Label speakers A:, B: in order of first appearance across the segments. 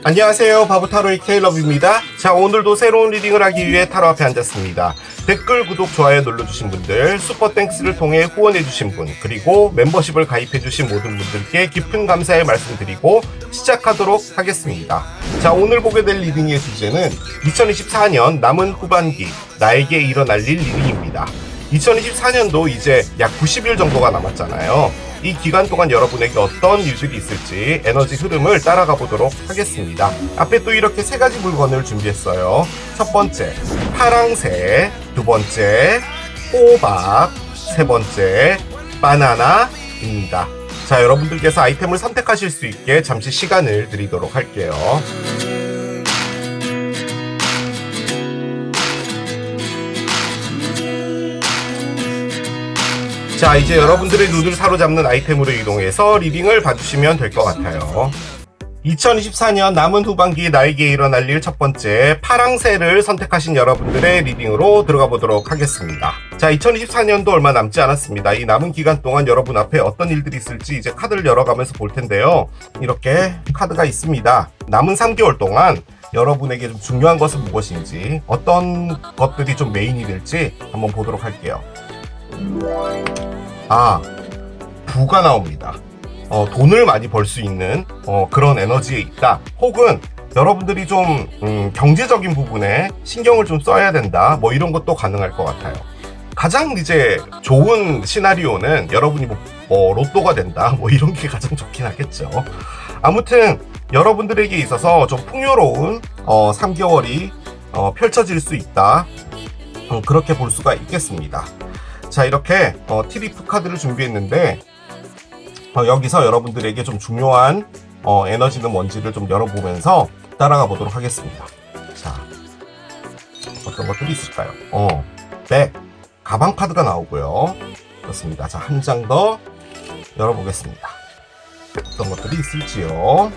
A: 안녕하세요. 바보타로의 케일러브입니다. 자, 오늘도 새로운 리딩을 하기 위해 타로 앞에 앉았습니다. 댓글, 구독, 좋아요 눌러주신 분들, 슈퍼땡스를 통해 후원해주신 분, 그리고 멤버십을 가입해주신 모든 분들께 깊은 감사의 말씀드리고 시작하도록 하겠습니다. 자, 오늘 보게 될 리딩의 주제는 2024년 남은 후반기 나에게 일어날 일 리딩입니다. 2024년도 이제 약 90일 정도가 남았잖아요. 이 기간 동안 여러분에게 어떤 일들이 있을지 에너지 흐름을 따라가 보도록 하겠습니다. 앞에 또 이렇게 세 가지 물건을 준비했어요. 첫 번째, 파랑새. 두 번째, 호박. 세 번째, 바나나입니다. 자, 여러분들께서 아이템을 선택하실 수 있게 잠시 시간을 드리도록 할게요. 자, 이제 여러분들의 눈을 사로잡는 아이템으로 이동해서 리딩을 봐주시면 될 것 같아요. 2024년 남은 후반기 나에게 일어날 일 첫 번째, 파랑새를 선택하신 여러분들의 리딩으로 들어가 보도록 하겠습니다. 자, 2024년도 얼마 남지 않았습니다. 이 남은 기간 동안 여러분 앞에 어떤 일들이 있을지 이제 카드를 열어가면서 볼 텐데요. 이렇게 카드가 있습니다. 남은 3개월 동안 여러분에게 좀 중요한 것은 무엇인지, 어떤 것들이 좀 메인이 될지 한번 보도록 할게요. 부가 나옵니다. 돈을 많이 벌 수 있는 그런 에너지에 있다. 혹은 여러분들이 좀 경제적인 부분에 신경을 좀 써야 된다. 뭐 이런 것도 가능할 것 같아요. 가장 이제 좋은 시나리오는 여러분이 뭐 로또가 된다. 뭐 이런 게 가장 좋긴 하겠죠. 아무튼 여러분들에게 있어서 좀 풍요로운 3개월이 펼쳐질 수 있다. 그렇게 볼 수가 있겠습니다. 자, 이렇게 트리프 카드를 준비했는데 여기서 여러분들에게 좀 중요한 에너지는 뭔지를 좀 열어보면서 따라가 보도록 하겠습니다. 자, 어떤 것들이 있을까요? 백, 가방 카드가 나오고요. 그렇습니다. 자, 한 장 더 열어보겠습니다. 어떤 것들이 있을지요?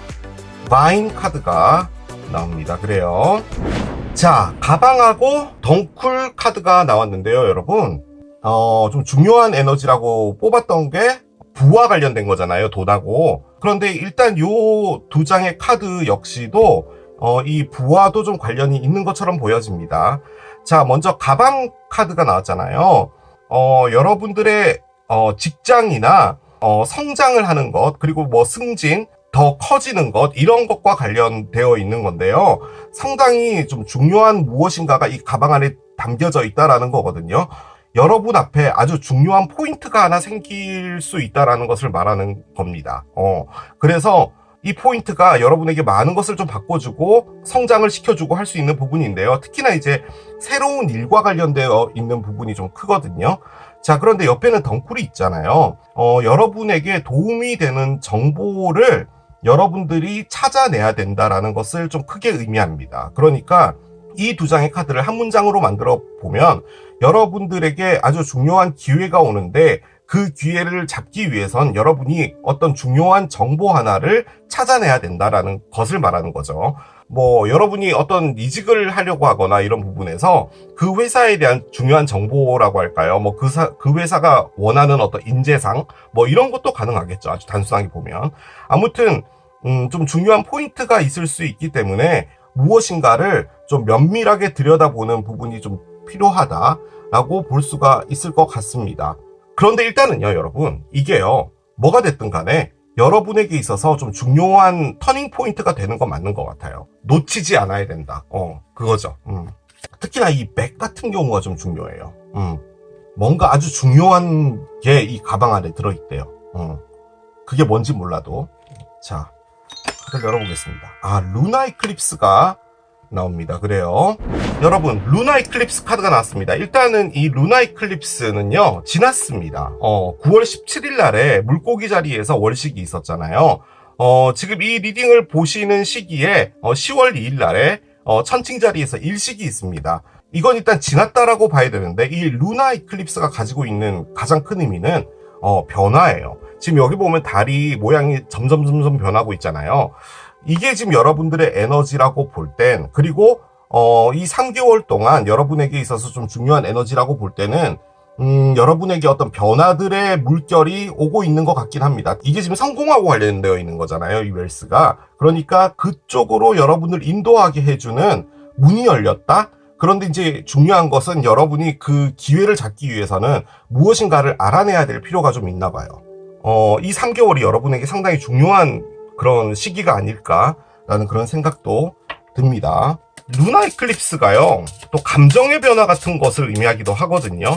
A: 바인 카드가 나옵니다. 그래요. 자, 가방하고 덩쿨 카드가 나왔는데요, 여러분. 좀 중요한 에너지라고 뽑았던 게 부와 관련된 거잖아요. 돈하고. 그런데 일단 요 두 장의 카드 역시도 이 부와도 좀 관련이 있는 것처럼 보여집니다. 자, 먼저 가방 카드가 나왔잖아요. 여러분들의 직장이나 성장을 하는 것, 그리고 뭐 승진, 더 커지는 것, 이런 것과 관련되어 있는 건데요. 상당히 좀 중요한 무엇인가가 이 가방 안에 담겨져 있다라는 거거든요. 여러분 앞에 아주 중요한 포인트가 하나 생길 수 있다라는 것을 말하는 겁니다. 그래서 이 포인트가 여러분에게 많은 것을 좀 바꿔주고 성장을 시켜주고 할 수 있는 부분인데요. 특히나 이제 새로운 일과 관련되어 있는 부분이 좀 크거든요. 자, 그런데 옆에는 덩쿨이 있잖아요. 여러분에게 도움이 되는 정보를 여러분들이 찾아내야 된다라는 것을 좀 크게 의미합니다. 그러니까 이 두 장의 카드를 한 문장으로 만들어 보면 여러분들에게 아주 중요한 기회가 오는데 그 기회를 잡기 위해선 여러분이 어떤 중요한 정보 하나를 찾아내야 된다라는 것을 말하는 거죠. 뭐 여러분이 어떤 이직을 하려고 하거나 이런 부분에서 그 회사에 대한 중요한 정보라고 할까요? 뭐 그 회사가 원하는 어떤 인재상 뭐 이런 것도 가능하겠죠. 아주 단순하게 보면. 아무튼 좀 중요한 포인트가 있을 수 있기 때문에 무엇인가를 좀 면밀하게 들여다보는 부분이 좀 필요하다라고 볼 수가 있을 것 같습니다. 그런데 일단은요, 여러분, 이게요, 뭐가 됐든 간에 여러분에게 있어서 좀 중요한 터닝 포인트가 되는 건 맞는 것 같아요. 놓치지 않아야 된다. 그거죠. 특히나 이 백 같은 경우가 좀 중요해요. 뭔가 아주 중요한 게 이 가방 안에 들어있대요. 그게 뭔지 몰라도. 자, 카드를 열어보겠습니다. 루나 이클립스가 나옵니다. 그래요. 여러분, 루나 이클립스 카드가 나왔습니다. 일단은 이 루나 이클립스는요, 지났습니다. 9월 17일 날에 물고기 자리에서 월식이 있었잖아요. 지금 이 리딩을 보시는 시기에 10월 2일 날에 천칭 자리에서 일식이 있습니다. 이건 일단 지났다라고 봐야 되는데 이 루나 이클립스가 가지고 있는 가장 큰 의미는 변화예요. 지금 여기 보면 달이 모양이 점점 변하고 있잖아요. 이게 지금 여러분들의 에너지라고 볼 땐, 그리고 이 3개월 동안 여러분에게 있어서 좀 중요한 에너지라고 볼 때는 여러분에게 어떤 변화들의 물결이 오고 있는 것 같긴 합니다. 이게 지금 성공하고 관련되어 있는 거잖아요, 이 웰스가. 그러니까 그쪽으로 여러분을 인도하게 해주는 문이 열렸다? 그런데 이제 중요한 것은 여러분이 그 기회를 잡기 위해서는 무엇인가를 알아내야 될 필요가 좀 있나 봐요. 이 3개월이 여러분에게 상당히 중요한 그런 시기가 아닐까라는 그런 생각도 듭니다. 루나 에클립스가요, 또 감정의 변화 같은 것을 의미하기도 하거든요.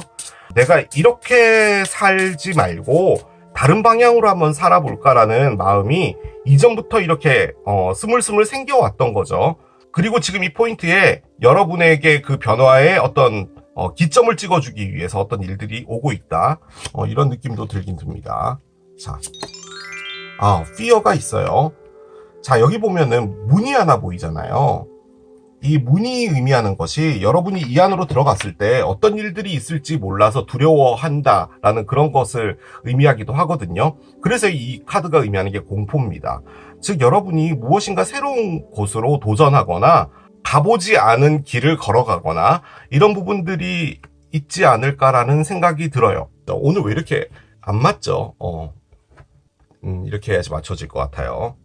A: 내가 이렇게 살지 말고 다른 방향으로 한번 살아볼까라는 마음이 이전부터 이렇게 스물스물 생겨왔던 거죠. 그리고 지금 이 포인트에 여러분에게 그 변화의 어떤 기점을 찍어주기 위해서 어떤 일들이 오고 있다, 이런 느낌도 들긴 듭니다. 자, 피어가 있어요. 자, 여기 보면은 문이 하나 보이잖아요. 이 문이 의미하는 것이 여러분이 이 안으로 들어갔을 때 어떤 일들이 있을지 몰라서 두려워한다라는 그런 것을 의미하기도 하거든요. 그래서 이 카드가 의미하는 게 공포입니다. 즉, 여러분이 무엇인가 새로운 곳으로 도전하거나 가보지 않은 길을 걸어가거나 이런 부분들이 있지 않을까라는 생각이 들어요. 오늘 왜 이렇게 안 맞죠? 이렇게 해야지 맞춰질 것 같아요.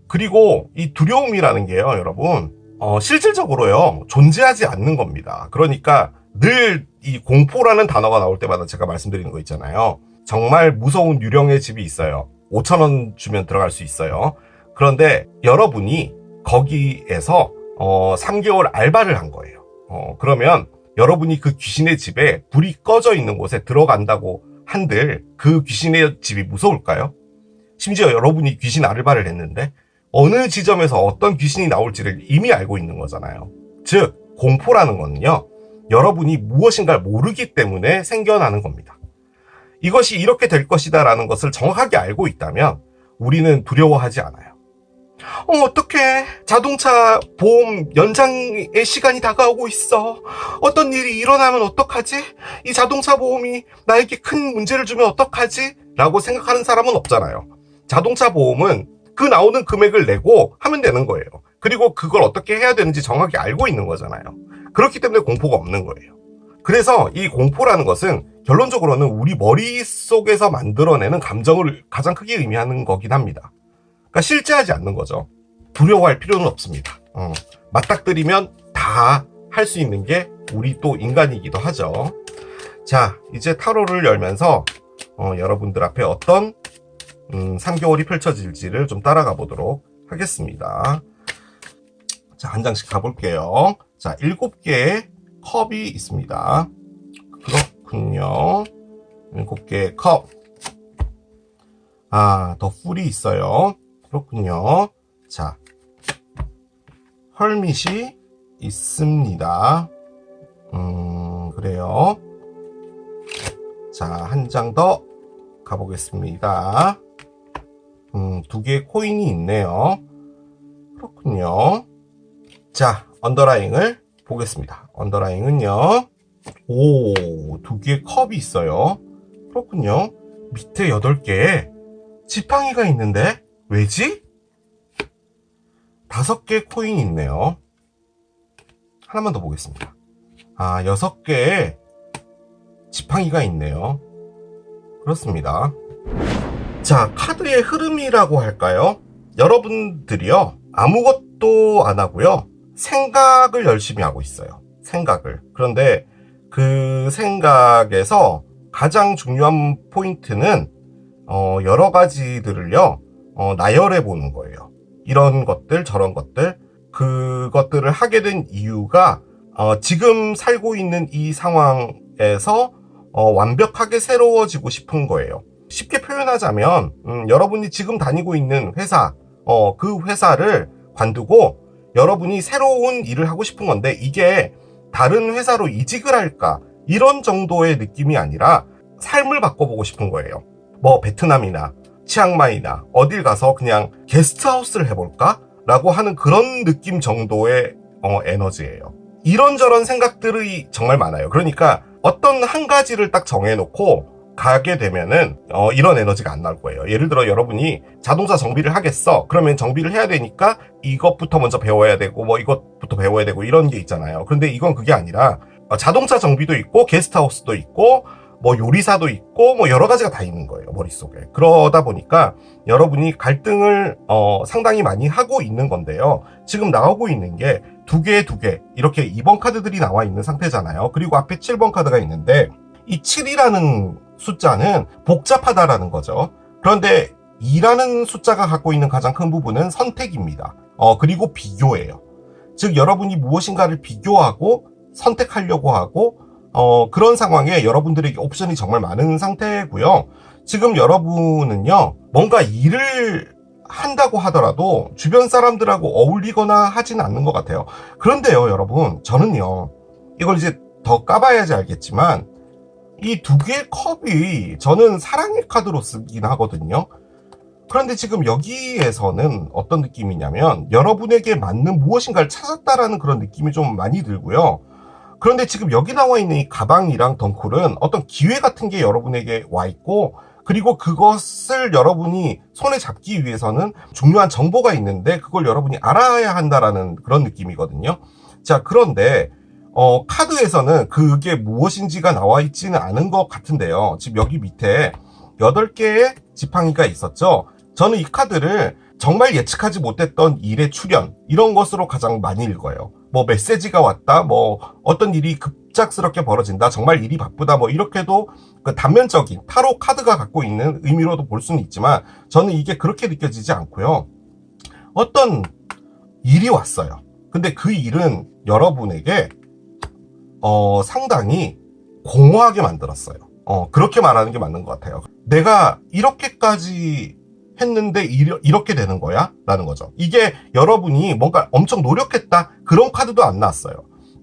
A: 그리고 이 두려움이라는 게요, 여러분, 실질적으로요, 존재하지 않는 겁니다. 그러니까 늘 이 공포라는 단어가 나올 때마다 제가 말씀드리는 거 있잖아요. 정말 무서운 유령의 집이 있어요. 5,000원 주면 들어갈 수 있어요. 그런데 여러분이 거기에서 3개월 알바를 한 거예요. 그러면 여러분이 그 귀신의 집에 불이 꺼져 있는 곳에 들어간다고 한들 그 귀신의 집이 무서울까요? 심지어 여러분이 귀신 알바를 했는데 어느 지점에서 어떤 귀신이 나올지를 이미 알고 있는 거잖아요. 즉, 공포라는 거는요, 여러분이 무엇인가를 모르기 때문에 생겨나는 겁니다. 이것이 이렇게 될 것이다 라는 것을 정확하게 알고 있다면 우리는 두려워하지 않아요. 어떡해. 자동차 보험 연장의 시간이 다가오고 있어. 어떤 일이 일어나면 어떡하지? 이 자동차 보험이 나에게 큰 문제를 주면 어떡하지? 라고 생각하는 사람은 없잖아요. 자동차 보험은 그 나오는 금액을 내고 하면 되는 거예요. 그리고 그걸 어떻게 해야 되는지 정확히 알고 있는 거잖아요. 그렇기 때문에 공포가 없는 거예요. 그래서 이 공포라는 것은 결론적으로는 우리 머릿속에서 만들어내는 감정을 가장 크게 의미하는 거긴 합니다. 그러니까 실제하지 않는 거죠. 두려워할 필요는 없습니다. 맞닥뜨리면 다 할 수 있는 게 우리 또 인간이기도 하죠. 자, 이제 타로를 열면서 여러분들 앞에 어떤 3개월이 펼쳐질지를 좀 따라가 보도록 하겠습니다. 자, 한 장씩 가볼게요. 자, 7개의 컵이 있습니다. 그렇군요. 7개의 컵. 더 풀이 있어요. 그렇군요. 자, 헐밋이 있습니다. 그래요. 자, 한 장 더 가보겠습니다. 2개의 코인이 있네요. 그렇군요. 자, 언더라잉을 보겠습니다. 언더라잉은요, 2개의 컵이 있어요. 그렇군요. 밑에 8개에 지팡이가 있는데 왜지? 5개의 코인이 있네요. 하나만 더 보겠습니다. 6개의 지팡이가 있네요. 그렇습니다. 자, 카드의 흐름이라고 할까요? 여러분들이요, 아무것도 안 하고요, 생각을 열심히 하고 있어요. 생각을. 그런데 그 생각에서 가장 중요한 포인트는 여러 가지들을요, 나열해 보는 거예요. 이런 것들, 저런 것들, 그것들을 하게 된 이유가 지금 살고 있는 이 상황에서 완벽하게 새로워지고 싶은 거예요. 쉽게 표현하자면 여러분이 지금 다니고 있는 회사, 그 회사를 관두고 여러분이 새로운 일을 하고 싶은 건데 이게 다른 회사로 이직을 할까, 이런 정도의 느낌이 아니라 삶을 바꿔보고 싶은 거예요. 뭐 베트남이나 치앙마이나 어딜 가서 그냥 게스트하우스를 해볼까? 라고 하는 그런 느낌 정도의 에너지예요. 이런저런 생각들이 정말 많아요. 그러니까 어떤 한 가지를 딱 정해놓고 가게 되면은 이런 에너지가 안 나올 거예요. 예를 들어 여러분이 자동차 정비를 하겠어. 그러면 정비를 해야 되니까 이것부터 먼저 배워야 되고 뭐 이것부터 배워야 되고 이런 게 있잖아요. 그런데 이건 그게 아니라 자동차 정비도 있고 게스트하우스도 있고 뭐 요리사도 있고 뭐 여러 가지가 다 있는 거예요, 머릿속에. 그러다 보니까 여러분이 갈등을 상당히 많이 하고 있는 건데요. 지금 나오고 있는 게 두 개 이렇게 2번 카드들이 나와 있는 상태잖아요. 그리고 앞에 7번 카드가 있는데 이 7이라는 숫자는 복잡하다라는 거죠. 그런데 2라는 숫자가 갖고 있는 가장 큰 부분은 선택입니다. 그리고 비교예요. 즉 여러분이 무엇인가를 비교하고 선택하려고 하고 그런 상황에 여러분들에게 옵션이 정말 많은 상태고요. 지금 여러분은요, 뭔가 일을 한다고 하더라도 주변 사람들하고 어울리거나 하진 않는 것 같아요. 그런데요, 여러분, 저는요, 이걸 이제 더 까봐야지 알겠지만, 이 두 개의 컵이 저는 사랑의 카드로 쓰긴 하거든요. 그런데 지금 여기에서는 어떤 느낌이냐면, 여러분에게 맞는 무엇인가를 찾았다라는 그런 느낌이 좀 많이 들고요. 그런데 지금 여기 나와 있는 이 가방이랑 덩쿨은 어떤 기회 같은 게 여러분에게 와 있고, 그리고 그것을 여러분이 손에 잡기 위해서는 중요한 정보가 있는데 그걸 여러분이 알아야 한다라는 그런 느낌이거든요. 자, 그런데 카드에서는 그게 무엇인지가 나와 있지는 않은 것 같은데요. 지금 여기 밑에 8개의 지팡이가 있었죠. 저는 이 카드를 정말 예측하지 못했던 일의 출현, 이런 것으로 가장 많이 읽어요. 뭐 메시지가 왔다, 뭐 어떤 일이 급작스럽게 벌어진다, 정말 일이 바쁘다, 뭐 이렇게도 그 단면적인 타로 카드가 갖고 있는 의미로도 볼 수는 있지만 저는 이게 그렇게 느껴지지 않고요. 어떤 일이 왔어요. 근데 그 일은 여러분에게 상당히 공허하게 만들었어요. 그렇게 말하는 게 맞는 것 같아요. 내가 이렇게까지 했는데 이렇게 되는 거야? 라는 거죠. 이게 여러분이 뭔가 엄청 노력했다, 그런 카드도 안 나왔어요.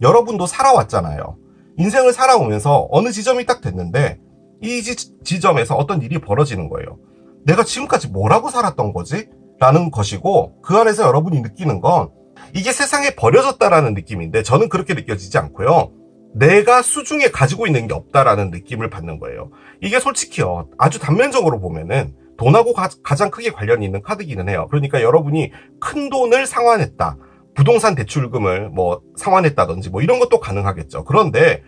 A: 여러분도 살아왔잖아요. 인생을 살아오면서 어느 지점이 딱 됐는데 이 지점에서 어떤 일이 벌어지는 거예요. 내가 지금까지 뭐라고 살았던 거지? 라는 것이고, 그 안에서 여러분이 느끼는 건 이게 세상에 버려졌다라는 느낌인데 저는 그렇게 느껴지지 않고요. 내가 수중에 가지고 있는 게 없다라는 느낌을 받는 거예요. 이게 솔직히요, 아주 단면적으로 보면은 돈하고 가장 크게 관련이 있는 카드기는 해요. 그러니까 여러분이 큰 돈을 상환했다, 부동산 대출금을 뭐 상환했다든지 뭐 이런 것도 가능하겠죠. 그런데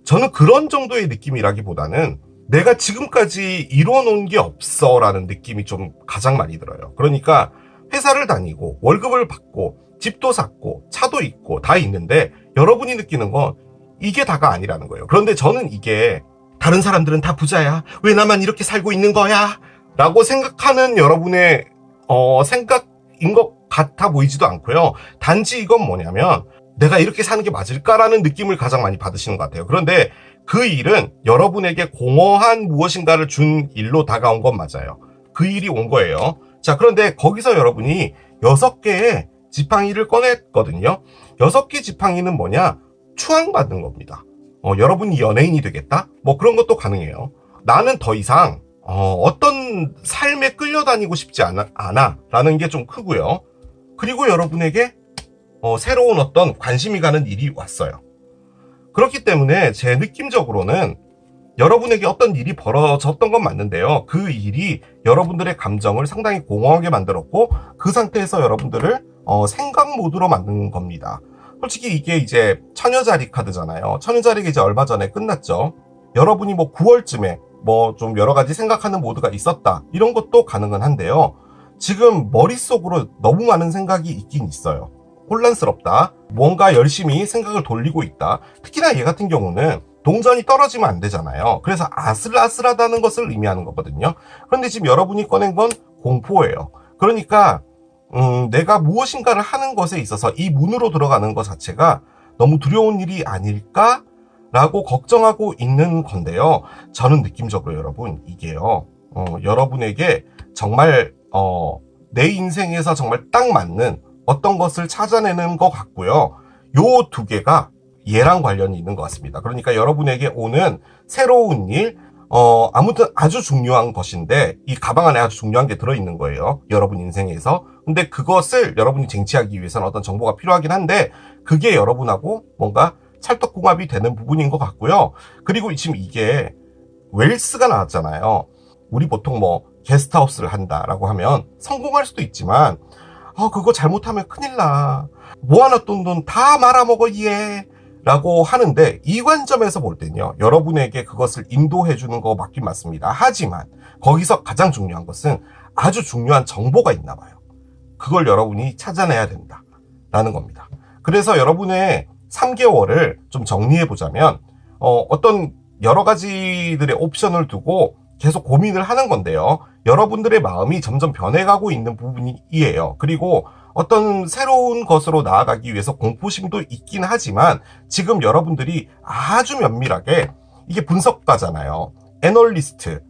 A: 저는 그런 정도의 느낌이라기보다는 내가 지금까지 이뤄놓은 게 없어 라는 느낌이 좀 가장 많이 들어요. 그러니까 회사를 다니고 월급을 받고 집도 샀고 차도 있고 다 있는데 여러분이 느끼는 건 이게 다가 아니라는 거예요. 그런데 저는 이게 다른 사람들은 다 부자야, 왜 나만 이렇게 살고 있는 거야? 라고 생각하는 여러분의 생각인 것 같아 보이지도 않고요. 단지 이건 뭐냐면 내가 이렇게 사는 게 맞을까라는 느낌을 가장 많이 받으시는 것 같아요. 그런데 그 일은 여러분에게 공허한 무엇인가를 준 일로 다가온 건 맞아요. 그 일이 온 거예요. 자, 그런데 거기서 여러분이 6개의 지팡이를 꺼냈거든요. 6개 지팡이는 뭐냐? 추앙받는 겁니다. 여러분이 연예인이 되겠다? 뭐 그런 것도 가능해요. 나는 더 이상 어떤 삶에 끌려다니고 싶지 않아 라는 게 좀 크고요. 그리고 여러분에게 새로운 어떤 관심이 가는 일이 왔어요. 그렇기 때문에 제 느낌적으로는 여러분에게 어떤 일이 벌어졌던 건 맞는데요. 그 일이 여러분들의 감정을 상당히 공허하게 만들었고 그 상태에서 여러분들을 생각 모드로 만든 겁니다. 솔직히 이게 이제 처녀자리 카드잖아요. 처녀자리가 이제 얼마 전에 끝났죠. 여러분이 뭐 9월쯤에 뭐 좀 여러 가지 생각하는 모드가 있었다, 이런 것도 가능은 한데요. 지금 머릿속으로 너무 많은 생각이 있긴 있어요. 혼란스럽다, 뭔가 열심히 생각을 돌리고 있다. 특히나 얘 같은 경우는 동전이 떨어지면 안 되잖아요. 그래서 아슬아슬하다는 것을 의미하는 거거든요. 그런데 지금 여러분이 꺼낸 건 공포예요. 그러니까 내가 무엇인가를 하는 것에 있어서 이 문으로 들어가는 것 자체가 너무 두려운 일이 아닐까? 라고 걱정하고 있는 건데요. 저는 느낌적으로 여러분, 이게요, 여러분에게 정말 내 인생에서 정말 딱 맞는 어떤 것을 찾아내는 것 같고요. 요 두 개가 얘랑 관련이 있는 것 같습니다. 그러니까 여러분에게 오는 새로운 일, 아무튼 아주 중요한 것인데 이 가방 안에 아주 중요한 게 들어있는 거예요. 여러분 인생에서. 근데 그것을 여러분이 쟁취하기 위해서는 어떤 정보가 필요하긴 한데 그게 여러분하고 뭔가 찰떡궁합이 되는 부분인 것 같고요. 그리고 지금 이게 웰스가 나왔잖아요. 우리 보통 뭐 게스트하우스를 한다라고 하면 성공할 수도 있지만 그거 잘못하면 큰일 나, 모아놨던 돈 다 말아먹어 얘 라고 하는데 이 관점에서 볼 때는요, 여러분에게 그것을 인도해 주는 거 맞긴 맞습니다. 하지만 거기서 가장 중요한 것은 아주 중요한 정보가 있나 봐요. 그걸 여러분이 찾아내야 된다 라는 겁니다. 그래서 여러분의 3개월을 좀 정리해 보자면 어떤 여러 가지들의 옵션을 두고 계속 고민을 하는 건데요, 여러분들의 마음이 점점 변해가고 있는 부분이에요. 그리고 어떤 새로운 것으로 나아가기 위해서 공포심도 있긴 하지만 지금 여러분들이 아주 면밀하게, 이게 분석가잖아요. 애널리스트,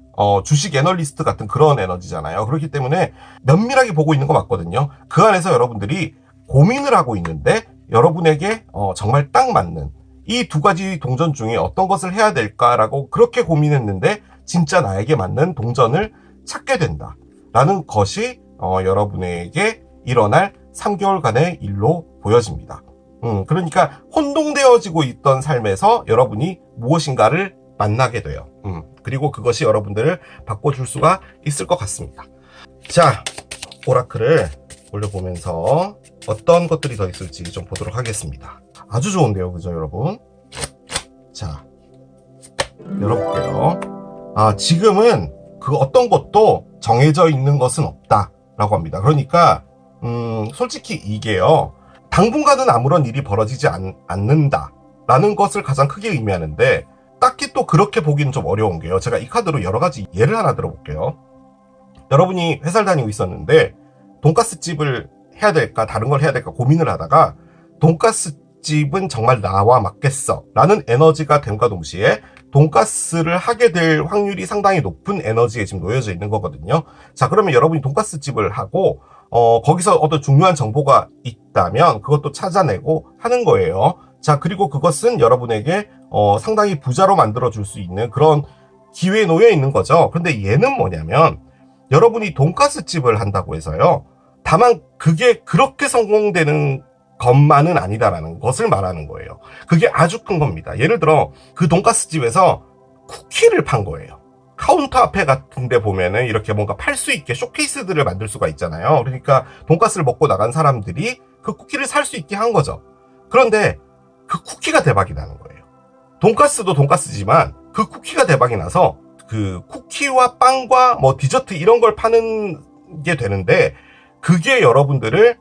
A: 주식 애널리스트 같은 그런 에너지잖아요. 그렇기 때문에 면밀하게 보고 있는 거 맞거든요. 그 안에서 여러분들이 고민을 하고 있는데 여러분에게 정말 딱 맞는 이 두 가지 동전 중에 어떤 것을 해야 될까라고 그렇게 고민했는데 진짜 나에게 맞는 동전을 찾게 된다라는 것이 여러분에게 일어날 3개월간의 일로 보여집니다. 그러니까 혼동되어지고 있던 삶에서 여러분이 무엇인가를 만나게 돼요. 그리고 그것이 여러분들을 바꿔줄 수가 있을 것 같습니다. 자, 오라클을 올려보면서 어떤 것들이 더 있을지 좀 보도록 하겠습니다. 아주 좋은데요, 그죠, 여러분? 자, 열어볼게요. 지금은 그 어떤 것도 정해져 있는 것은 없다라고 합니다. 그러니까 솔직히 이게요, 당분간은 아무런 일이 벌어지지 않는다라는 것을 가장 크게 의미하는데, 딱히 또 그렇게 보기는 좀 어려운 게요, 제가 이 카드로 여러 가지 예를 하나 들어볼게요. 여러분이 회사를 다니고 있었는데 돈가스 집을 해야 될까 다른 걸 해야 될까 고민을 하다가 돈가스 집은 정말 나와 맞겠어 라는 에너지가 됨과 동시에 돈가스를 하게 될 확률이 상당히 높은 에너지에 지금 놓여져 있는 거거든요. 자, 그러면 여러분이 돈가스 집을 하고 거기서 어떤 중요한 정보가 있다면 그것도 찾아내고 하는 거예요. 자, 그리고 그것은 여러분에게 상당히 부자로 만들어줄 수 있는 그런 기회에 놓여 있는 거죠. 근데 얘는 뭐냐면 여러분이 돈가스 집을 한다고 해서요, 다만 그게 그렇게 성공되는 것만은 아니다라는 것을 말하는 거예요. 그게 아주 큰 겁니다. 예를 들어 그 돈가스 집에서 쿠키를 판 거예요. 카운터 앞에 같은 데 보면은 이렇게 뭔가 팔 수 있게 쇼케이스들을 만들 수가 있잖아요. 그러니까 돈가스를 먹고 나간 사람들이 그 쿠키를 살 수 있게 한 거죠. 그런데 그 쿠키가 대박이 나는 거예요. 돈가스도 돈가스지만 그 쿠키가 대박이 나서 그 쿠키와 빵과 뭐 디저트 이런 걸 파는 게 되는데, 그게 여러분들을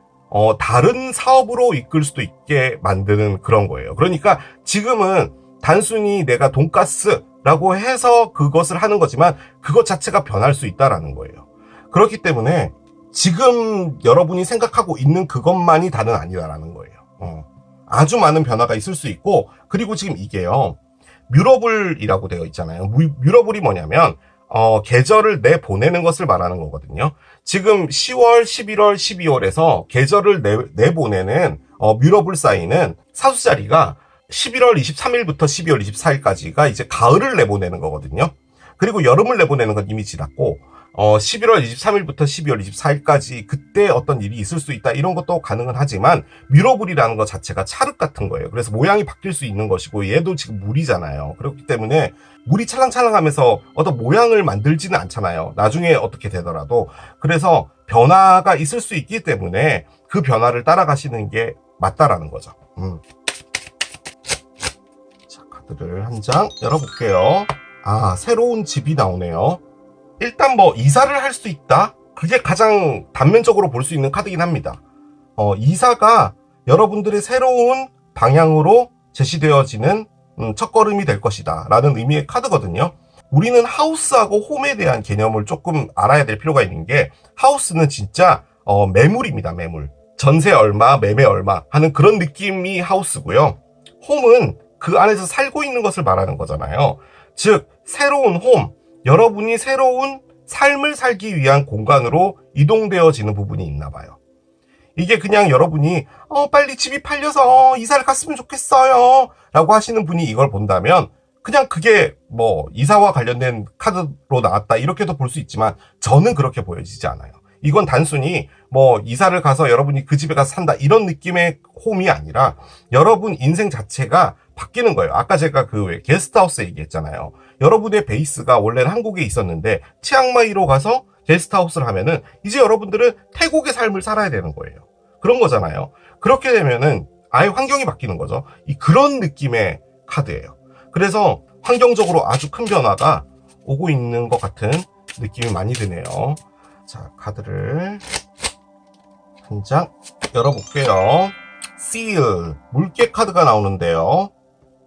A: 다른 사업으로 이끌 수도 있게 만드는 그런 거예요. 그러니까 지금은 단순히 내가 돈가스라고 해서 그것을 하는 거지만 그것 자체가 변할 수 있다라는 거예요. 그렇기 때문에 지금 여러분이 생각하고 있는 그것만이 다는 아니다라는 거예요. 아주 많은 변화가 있을 수 있고, 그리고 지금 이게요, 뮤러블이라고 되어 있잖아요. 뮤러블이 뭐냐면 계절을 내보내는 것을 말하는 거거든요. 지금 10월, 11월, 12월에서 계절을 내보내는 뮤러블 사인은 사수자리가 11월 23일부터 12월 24일까지가 이제 가을을 내보내는 거거든요. 그리고 여름을 내보내는 건 이미 지났고 11월 23일부터 12월 24일까지 그때 어떤 일이 있을 수 있다 이런 것도 가능은 하지만, 뮤러블이라는 것 자체가 찰흙 같은 거예요. 그래서 모양이 바뀔 수 있는 것이고 얘도 지금 물이잖아요. 그렇기 때문에 물이 찰랑찰랑하면서 어떤 모양을 만들지는 않잖아요, 나중에 어떻게 되더라도. 그래서 변화가 있을 수 있기 때문에 그 변화를 따라가시는 게 맞다라는 거죠. 자, 카드를 한 장 열어볼게요. 새로운 집이 나오네요. 일단 뭐 이사를 할 수 있다, 그게 가장 단면적으로 볼 수 있는 카드긴 합니다. 이사가 여러분들의 새로운 방향으로 제시되어지는 첫걸음이 될 것이다 라는 의미의 카드거든요. 우리는 하우스하고 홈에 대한 개념을 조금 알아야 될 필요가 있는 게, 하우스는 진짜 매물입니다. 매물. 전세 얼마, 매매 얼마 하는 그런 느낌이 하우스고요. 홈은 그 안에서 살고 있는 것을 말하는 거잖아요. 즉 새로운 홈, 여러분이 새로운 삶을 살기 위한 공간으로 이동되어지는 부분이 있나 봐요. 이게 그냥 여러분이 빨리 집이 팔려서 이사를 갔으면 좋겠어요 라고 하시는 분이 이걸 본다면 그냥 그게 뭐 이사와 관련된 카드로 나왔다 이렇게도 볼 수 있지만, 저는 그렇게 보여지지 않아요. 이건 단순히 뭐 이사를 가서 여러분이 그 집에 가서 산다 이런 느낌의 홈이 아니라 여러분 인생 자체가 바뀌는 거예요. 아까 제가 그 게스트하우스 얘기했잖아요. 여러분의 베이스가 원래는 한국에 있었는데 치앙마이로 가서 게스트하우스를 하면은 이제 여러분들은 태국의 삶을 살아야 되는 거예요. 그런 거잖아요. 그렇게 되면은 아예 환경이 바뀌는 거죠. 그런 느낌의 카드예요. 그래서 환경적으로 아주 큰 변화가 오고 있는 것 같은 느낌이 많이 드네요. 자, 카드를 한 장 열어볼게요. seal, 물개 카드가 나오는데요.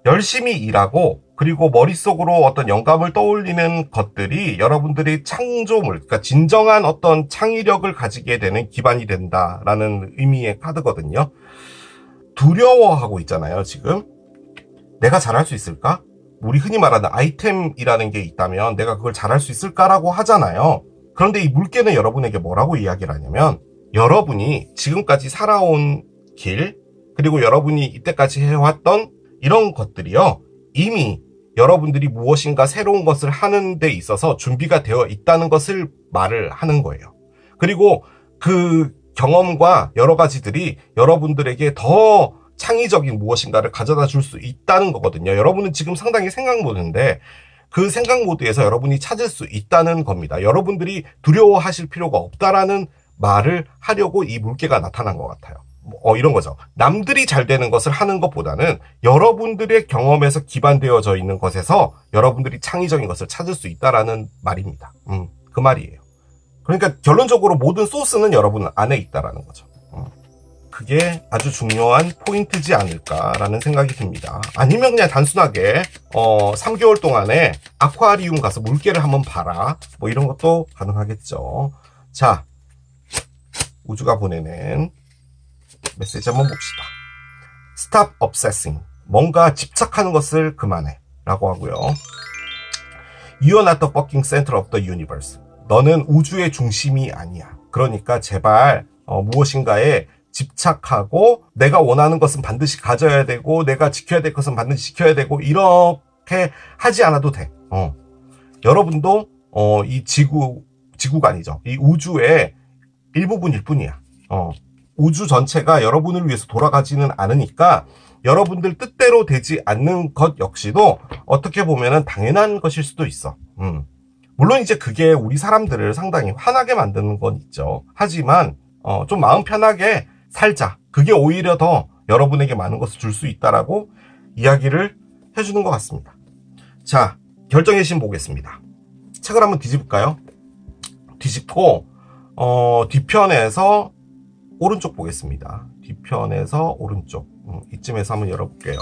A: 열심히 일하고 그리고 머릿속으로 어떤 영감을 떠올리는 것들이 여러분들의 창조물, 그러니까 진정한 어떤 창의력을 가지게 되는 기반이 된다라는 의미의 카드거든요. 두려워하고 있잖아요, 지금. 내가 잘할 수 있을까? 우리 흔히 말하는 아이템이라는 게 있다면 내가 그걸 잘할 수 있을까라고 하잖아요. 그런데 이 물개는 여러분에게 뭐라고 이야기를 하냐면, 여러분이 지금까지 살아온 길, 그리고 여러분이 이때까지 해왔던 이런 것들이요, 이미 여러분들이 무엇인가 새로운 것을 하는 데 있어서 준비가 되어 있다는 것을 말을 하는 거예요. 그리고 그 경험과 여러 가지들이 여러분들에게 더 창의적인 무엇인가를 가져다 줄 수 있다는 거거든요. 여러분은 지금 상당히 생각 모드인데 그 생각 모드에서 여러분이 찾을 수 있다는 겁니다. 여러분들이 두려워하실 필요가 없다라는 말을 하려고 이 물개가 나타난 것 같아요. 이런 거죠. 남들이 잘 되는 것을 하는 것보다는 여러분들의 경험에서 기반되어져 있는 것에서 여러분들이 창의적인 것을 찾을 수 있다라는 말입니다. 그 말이에요. 그러니까 결론적으로 모든 소스는 여러분 안에 있다라는 거죠. 그게 아주 중요한 포인트지 않을까라는 생각이 듭니다. 아니면 그냥 단순하게 3개월 동안에 아쿠아리움 가서 물개를 한번 봐라, 뭐 이런 것도 가능하겠죠. 자, 우주가 보내는 메시지 한번 봅시다. Stop obsessing. 뭔가 집착하는 것을 그만해 라고 하고요. You are not the fucking center of the universe. 너는 우주의 중심이 아니야. 그러니까 제발 무엇인가에 집착하고 내가 원하는 것은 반드시 가져야 되고 내가 지켜야 될 것은 반드시 지켜야 되고 이렇게 하지 않아도 돼. 여러분도 이 지구가 아니죠. 이 우주의 일부분일 뿐이야. 우주 전체가 여러분을 위해서 돌아가지는 않으니까 여러분들 뜻대로 되지 않는 것 역시도 어떻게 보면은 당연한 것일 수도 있어. 물론 이제 그게 우리 사람들을 상당히 화나게 만드는 건 있죠. 하지만 좀 마음 편하게 살자. 그게 오히려 더 여러분에게 많은 것을 줄 수 있다라고 이야기를 해주는 것 같습니다. 자, 결정의 신 보겠습니다. 책을 한번 뒤집을까요? 뒤집고 뒤편에서 오른쪽 보겠습니다. 뒤편에서 오른쪽. 이쯤에서 한번 열어볼게요.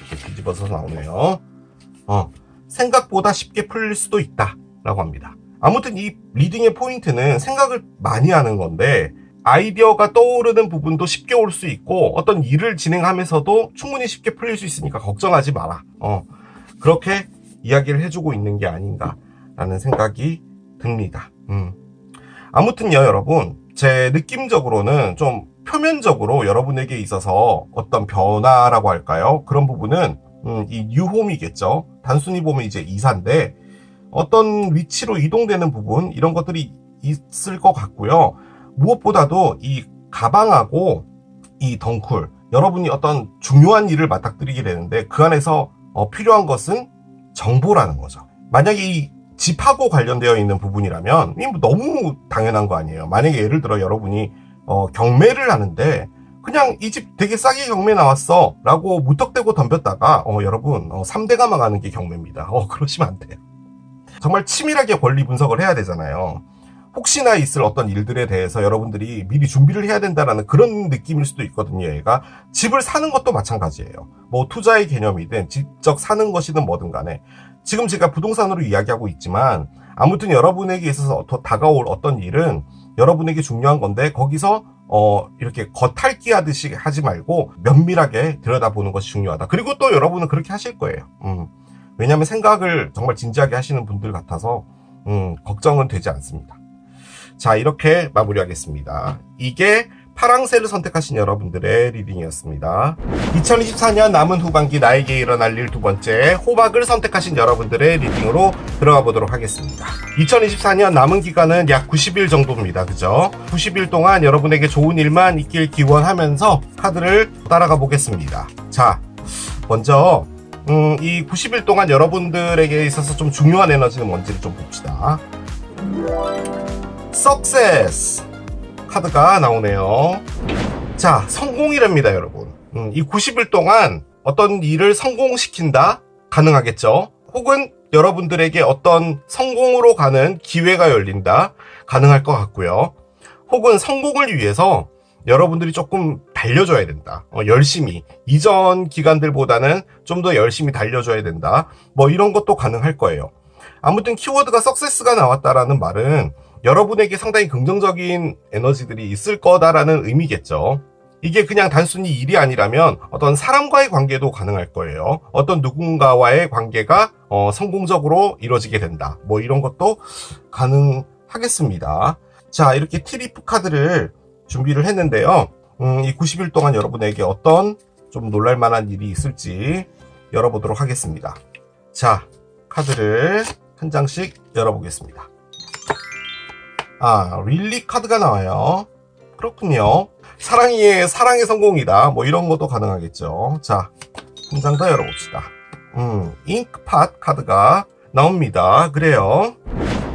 A: 이렇게 뒤집어서 나오네요. 생각보다 쉽게 풀릴 수도 있다 라고 합니다. 아무튼 이 리딩의 포인트는 생각을 많이 하는 건데 아이디어가 떠오르는 부분도 쉽게 올 수 있고 어떤 일을 진행하면서도 충분히 쉽게 풀릴 수 있으니까 걱정하지 마라. 그렇게 이야기를 해주고 있는 게 아닌가라는 생각이 듭니다. 아무튼요, 여러분, 제 느낌적으로는 좀 표면적으로 여러분에게 있어서 어떤 변화라고 할까요? 그런 부분은 이 뉴홈이겠죠. 단순히 보면 이제 이사인데 어떤 위치로 이동되는 부분, 이런 것들이 있을 것 같고요. 무엇보다도 이 가방하고 이 덩쿨, 여러분이 어떤 중요한 일을 맞닥뜨리게 되는데 그 안에서 필요한 것은 정보라는 거죠. 만약에 이 집하고 관련되어 있는 부분이라면 너무 당연한 거 아니에요. 만약에 예를 들어 여러분이 경매를 하는데 그냥 이 집 되게 싸게 경매 나왔어 라고 무턱대고 덤볐다가 여러분 3대가 망하는 게 경매입니다. 그러시면 안 돼요. 정말 치밀하게 권리 분석을 해야 되잖아요. 혹시나 있을 어떤 일들에 대해서 여러분들이 미리 준비를 해야 된다는 그런 느낌일 수도 있거든요. 얘가 집을 사는 것도 마찬가지예요. 뭐 투자의 개념이든 직접 사는 것이든 뭐든 간에 지금 제가 부동산으로 이야기하고 있지만 아무튼 여러분에게 있어서 더 다가올 어떤 일은 여러분에게 중요한 건데 거기서 이렇게 겉핥기 하듯이 하지 말고 면밀하게 들여다보는 것이 중요하다. 그리고 또 여러분은 그렇게 하실 거예요. 왜냐하면 생각을 정말 진지하게 하시는 분들 같아서 걱정은 되지 않습니다. 자, 이렇게 마무리하겠습니다. 이게 파랑새를 선택하신 여러분들의 리딩이었습니다. 2024년 남은 후반기 나에게 일어날 일 두 번째, 호박을 선택하신 여러분들의 리딩으로 들어가 보도록 하겠습니다. 2024년 남은 기간은 약 90일 정도입니다. 그죠? 90일 동안 여러분에게 좋은 일만 있길 기원하면서 카드를 따라가 보겠습니다. 자, 먼저 이 90일 동안 여러분들에게 있어서 좀 중요한 에너지는 뭔지를 좀 봅시다. Success 카드가 나오네요. 자, 성공이랍니다, 여러분. 이 90일 동안 어떤 일을 성공시킨다? 가능하겠죠? 혹은 여러분들에게 어떤 성공으로 가는 기회가 열린다? 가능할 것 같고요. 혹은 성공을 위해서 여러분들이 조금 달려줘야 된다. 열심히. 이전 기간들보다는 좀 더 열심히 달려줘야 된다. 뭐 이런 것도 가능할 거예요. 아무튼 키워드가 석세스가 나왔다라는 말은 여러분에게 상당히 긍정적인 에너지들이 있을 거다라는 의미겠죠. 이게 그냥 단순히 일이 아니라면 어떤 사람과의 관계도 가능할 거예요. 어떤 누군가와의 관계가 성공적으로 이루어지게 된다. 뭐 이런 것도 가능하겠습니다. 자, 이렇게 트리프 카드를 준비를 했는데요. 이 90일 동안 여러분에게 어떤 좀 놀랄만한 일이 있을지 열어보도록 하겠습니다. 자, 카드를 한 장씩 열어보겠습니다. 릴리 카드가 나와요. 그렇군요. 사랑의 성공이다. 뭐 이런 것도 가능하겠죠. 자, 한 장 더 열어봅시다. 잉크팟 카드가 나옵니다. 그래요.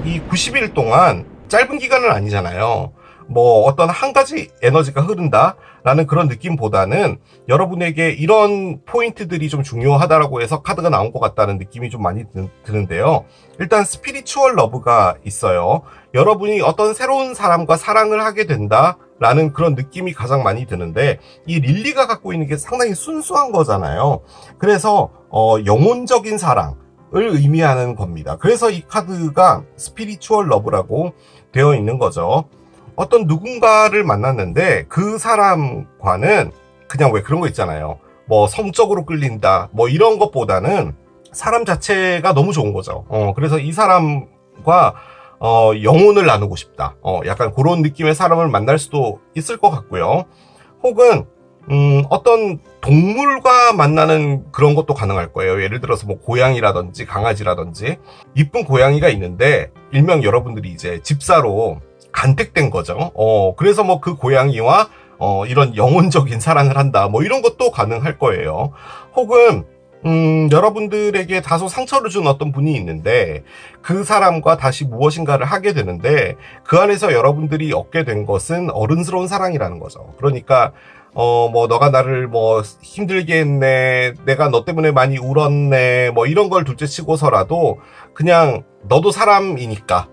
A: 이 90일 동안 짧은 기간은 아니잖아요. 뭐 어떤 한 가지 에너지가 흐른다 라는 그런 느낌보다는 여러분에게 이런 포인트들이 좀 중요하다라고 해서 카드가 나온 것 같다는 느낌이 좀 많이 드는데요. 일단 스피리추얼 러브가 있어요. 여러분이 어떤 새로운 사람과 사랑을 하게 된다 라는 그런 느낌이 가장 많이 드는데, 이 릴리가 갖고 있는 게 상당히 순수한 거잖아요. 그래서 영혼적인 사랑을 의미하는 겁니다. 그래서 이 카드가 스피리추얼 러브라고 되어 있는 거죠. 어떤 누군가를 만났는데 그 사람과는 그냥 왜 그런 거 있잖아요. 뭐 성적으로 끌린다 뭐 이런 것보다는 사람 자체가 너무 좋은 거죠. 그래서 이 사람과 영혼을 나누고 싶다. 약간 그런 느낌의 사람을 만날 수도 있을 것 같고요. 혹은 어떤 동물과 만나는 그런 것도 가능할 거예요. 예를 들어서 뭐 고양이라든지 강아지라든지 이쁜 고양이가 있는데 일명 여러분들이 이제 집사로 간택된 거죠. 그래서 뭐 그 고양이와 이런 영혼적인 사랑을 한다. 뭐 이런 것도 가능할 거예요. 혹은 여러분들에게 다소 상처를 준 어떤 분이 있는데 그 사람과 다시 무엇인가를 하게 되는데 그 안에서 여러분들이 얻게 된 것은 어른스러운 사랑이라는 거죠. 그러니까 뭐 너가 나를 뭐 힘들게 했네, 내가 너 때문에 많이 울었네, 뭐 이런 걸 둘째 치고서라도 그냥 너도 사람이니까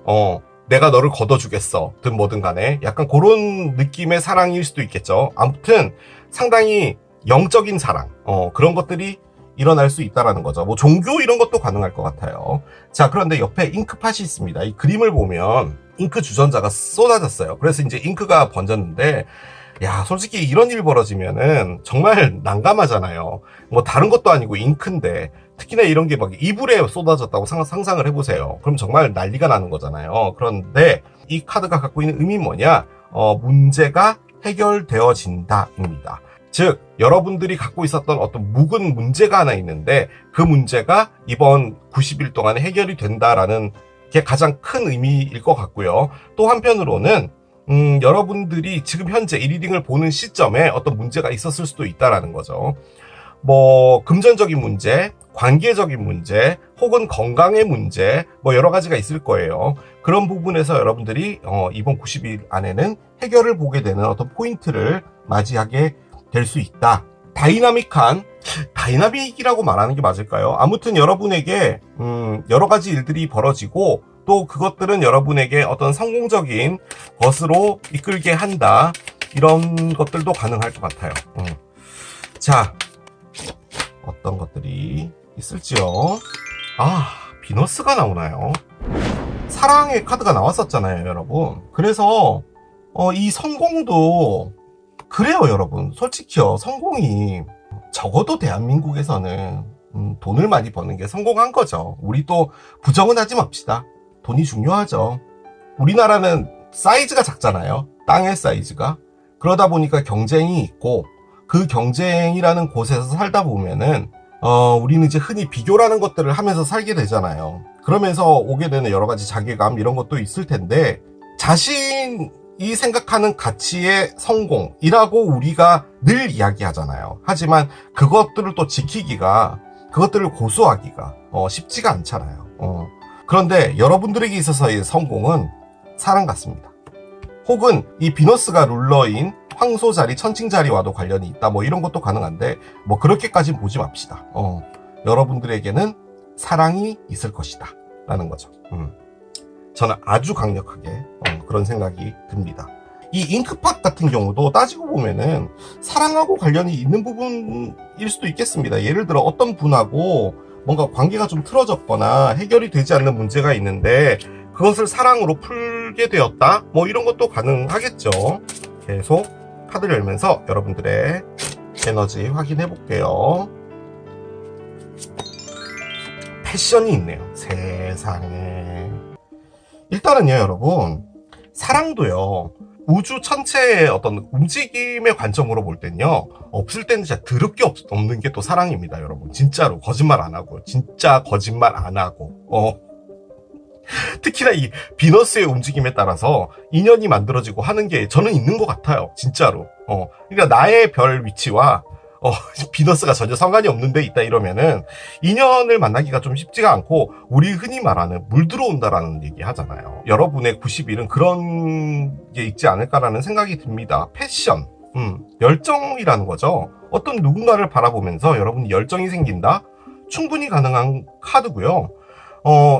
A: 내가 너를 걷어주겠어 든 뭐든 간에 약간 그런 느낌의 사랑일 수도 있겠죠. 아무튼 상당히 영적인 사랑 그런 것들이 일어날 수 있다라는 거죠. 뭐 종교 이런 것도 가능할 것 같아요. 자, 그런데 옆에 잉크팟이 있습니다. 이 그림을 보면 잉크 주전자가 쏟아졌어요. 그래서 이제 잉크가 번졌는데, 야, 솔직히 이런 일 벌어지면은 정말 난감하잖아요. 뭐 다른 것도 아니고 잉크인데, 특히나 이런 게 막 이불에 쏟아졌다고 상상을 해보세요. 그럼 정말 난리가 나는 거잖아요. 그런데 이 카드가 갖고 있는 의미는 뭐냐? 문제가 해결되어진다입니다. 즉, 여러분들이 갖고 있었던 어떤 묵은 문제가 하나 있는데 그 문제가 이번 90일 동안에 해결이 된다라는 게 가장 큰 의미일 것 같고요. 또 한편으로는 여러분들이 지금 현재 이 리딩을 보는 시점에 어떤 문제가 있었을 수도 있다라는 거죠. 뭐 금전적인 문제, 관계적인 문제, 혹은 건강의 문제, 뭐 여러 가지가 있을 거예요. 그런 부분에서 여러분들이 이번 90일 안에는 해결을 보게 되는 어떤 포인트를 맞이하게 될 수 있다. 다이나믹이라고 말하는 게 맞을까요? 아무튼 여러분에게 여러 가지 일들이 벌어지고 또 그것들은 여러분에게 어떤 성공적인 것으로 이끌게 한다. 이런 것들도 가능할 것 같아요. 자, 어떤 것들이 있을지요? 비너스가 나오나요? 사랑의 카드가 나왔었잖아요, 여러분. 그래서 이 성공도 그래요, 여러분. 솔직히요, 성공이 적어도 대한민국에서는 돈을 많이 버는 게 성공한 거죠. 우리 또 부정은 하지 맙시다. 돈이 중요하죠. 우리나라는 사이즈가 작잖아요. 땅의 사이즈가. 그러다 보니까 경쟁이 있고 그 경쟁이라는 곳에서 살다 보면은 우리는 이제 흔히 비교라는 것들을 하면서 살게 되잖아요. 그러면서 오게 되는 여러 가지 자괴감 이런 것도 있을 텐데, 자신이 생각하는 가치의 성공이라고 우리가 늘 이야기하잖아요. 하지만 그것들을 또 지키기가, 그것들을 고수하기가 쉽지가 않잖아요. 그런데 여러분들에게 있어서의 성공은 사랑 같습니다. 혹은 이 비너스가 룰러인 황소 자리, 천칭 자리와도 관련이 있다. 뭐 이런 것도 가능한데 뭐 그렇게까지 보지 맙시다. 여러분들에게는 사랑이 있을 것이다 라는 거죠. 저는 아주 강력하게 그런 생각이 듭니다. 이 잉크팟 같은 경우도 따지고 보면은 사랑하고 관련이 있는 부분일 수도 있겠습니다. 예를 들어 어떤 분하고 뭔가 관계가 좀 틀어졌거나 해결이 되지 않는 문제가 있는데 그것을 사랑으로 풀게 되었다? 뭐 이런 것도 가능하겠죠. 계속 카드를 열면서 여러분들의 에너지 확인해 볼게요. 패션이 있네요. 세상에. 일단은요, 여러분. 사랑도요. 우주 전체의 어떤 움직임의 관점으로 볼 땐요. 없을 때는 진짜 드럽게 없는 게 또 사랑입니다, 여러분. 진짜로. 거짓말 안 하고. 진짜 거짓말 안 하고. 특히나 이 비너스의 움직임에 따라서 인연이 만들어지고 하는 게 저는 있는 것 같아요. 진짜로. 그러니까 나의 별 위치와 비너스가 전혀 상관이 없는 데 있다 이러면은 인연을 만나기가 좀 쉽지가 않고 우리 흔히 말하는 물 들어온다라는 얘기 하잖아요. 여러분의 90일은 그런 게 있지 않을까라는 생각이 듭니다. 패션, 열정이라는 거죠. 어떤 누군가를 바라보면서 여러분이 열정이 생긴다? 충분히 가능한 카드고요.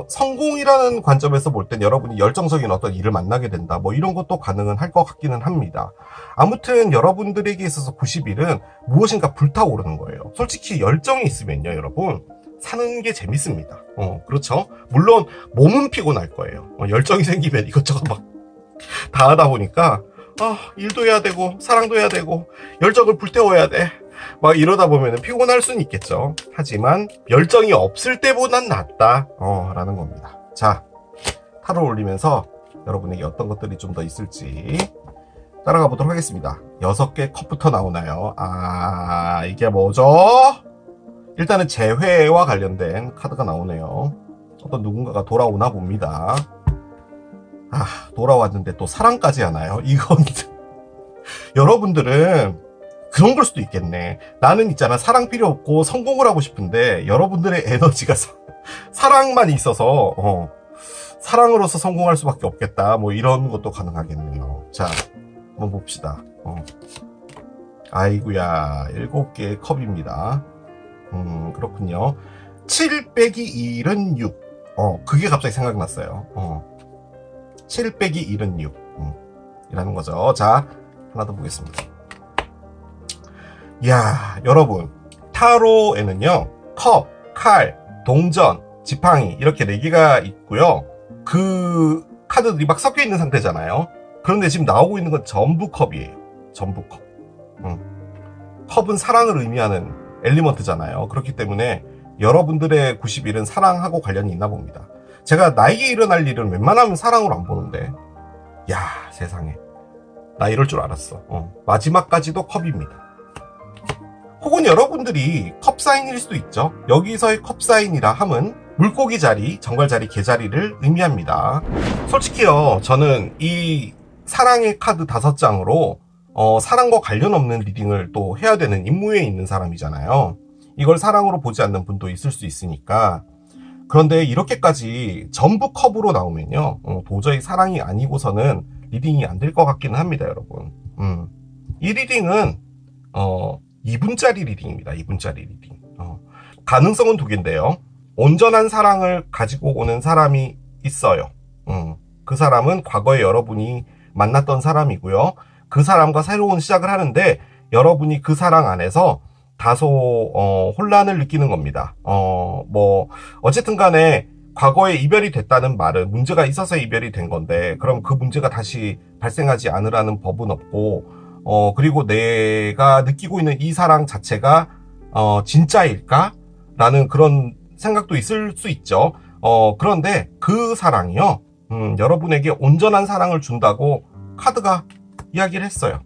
A: 성공이라는 관점에서 볼 땐 여러분이 열정적인 어떤 일을 만나게 된다. 뭐 이런 것도 가능은 할 것 같기는 합니다. 아무튼 여러분들에게 있어서 90일은 무엇인가 불타오르는 거예요. 솔직히 열정이 있으면요, 여러분. 사는 게 재밌습니다. 그렇죠? 물론 몸은 피곤할 거예요. 열정이 생기면 이것저것 막 다 하다 보니까 일도 해야 되고 사랑도 해야 되고 열정을 불태워야 돼. 막 이러다 보면 피곤할 수는 있겠죠. 하지만 열정이 없을 때보단 낫다 라는 겁니다. 자, 타로 올리면서 여러분에게 어떤 것들이 좀 더 있을지 따라가 보도록 하겠습니다. 6개 컵부터 나오나요? 이게 뭐죠? 일단은 재회와 관련된 카드가 나오네요. 어떤 누군가가 돌아오나 봅니다. 돌아왔는데 또 사랑까지 하나요? 이건 여러분들은 그런 걸 수도 있겠네. 나는 있잖아, 사랑 필요 없고 성공을 하고 싶은데 여러분들의 에너지가 사랑만 있어서 사랑으로서 성공할 수밖에 없겠다. 뭐 이런 것도 가능하겠네요. 자, 한번 봅시다. 아이구야, 7개의 컵입니다. 그렇군요. 7 빼기 1은 6. 그게 갑자기 생각났어요. 7 빼기 1은 6. 이라는 거죠. 자, 하나 더 보겠습니다. 이야, 여러분. 타로에는요, 컵, 칼, 동전, 지팡이, 이렇게 4개가 있고요. 그 카드들이 막 섞여 있는 상태잖아요. 그런데 지금 나오고 있는 건 전부 컵이에요. 전부 컵. 컵은 사랑을 의미하는 엘리먼트잖아요. 그렇기 때문에 여러분들의 90일은 사랑하고 관련이 있나 봅니다. 제가 나에게 일어날 일은 웬만하면 사랑으로 안 보는데, 야, 세상에. 나 이럴 줄 알았어. 마지막까지도 컵입니다. 혹은 여러분들이 컵 사인일 수도 있죠. 여기서의 컵 사인이라 함은 물고기 자리, 정갈 자리, 개 자리를 의미합니다. 솔직히요, 저는 이 사랑의 카드 5장으로 사랑과 관련 없는 리딩을 또 해야 되는 임무에 있는 사람이잖아요. 이걸 사랑으로 보지 않는 분도 있을 수 있으니까. 그런데 이렇게까지 전부 컵으로 나오면요, 도저히 사랑이 아니고서는 리딩이 안 될 것 같기는 합니다, 여러분. 이 리딩은 2분짜리 리딩입니다. 2분짜리 리딩. 가능성은 2개인데요. 온전한 사랑을 가지고 오는 사람이 있어요. 그 사람은 과거에 여러분이 만났던 사람이고요. 그 사람과 새로운 시작을 하는데 여러분이 그 사랑 안에서 다소 혼란을 느끼는 겁니다. 어쨌든 간에 과거에 이별이 됐다는 말은 문제가 있어서 이별이 된 건데, 그럼 그 문제가 다시 발생하지 않으라는 법은 없고, 그리고 내가 느끼고 있는 이 사랑 자체가 진짜일까? 라는 그런 생각도 있을 수 있죠. 그런데 그 사랑이요, 여러분에게 온전한 사랑을 준다고 카드가 이야기를 했어요.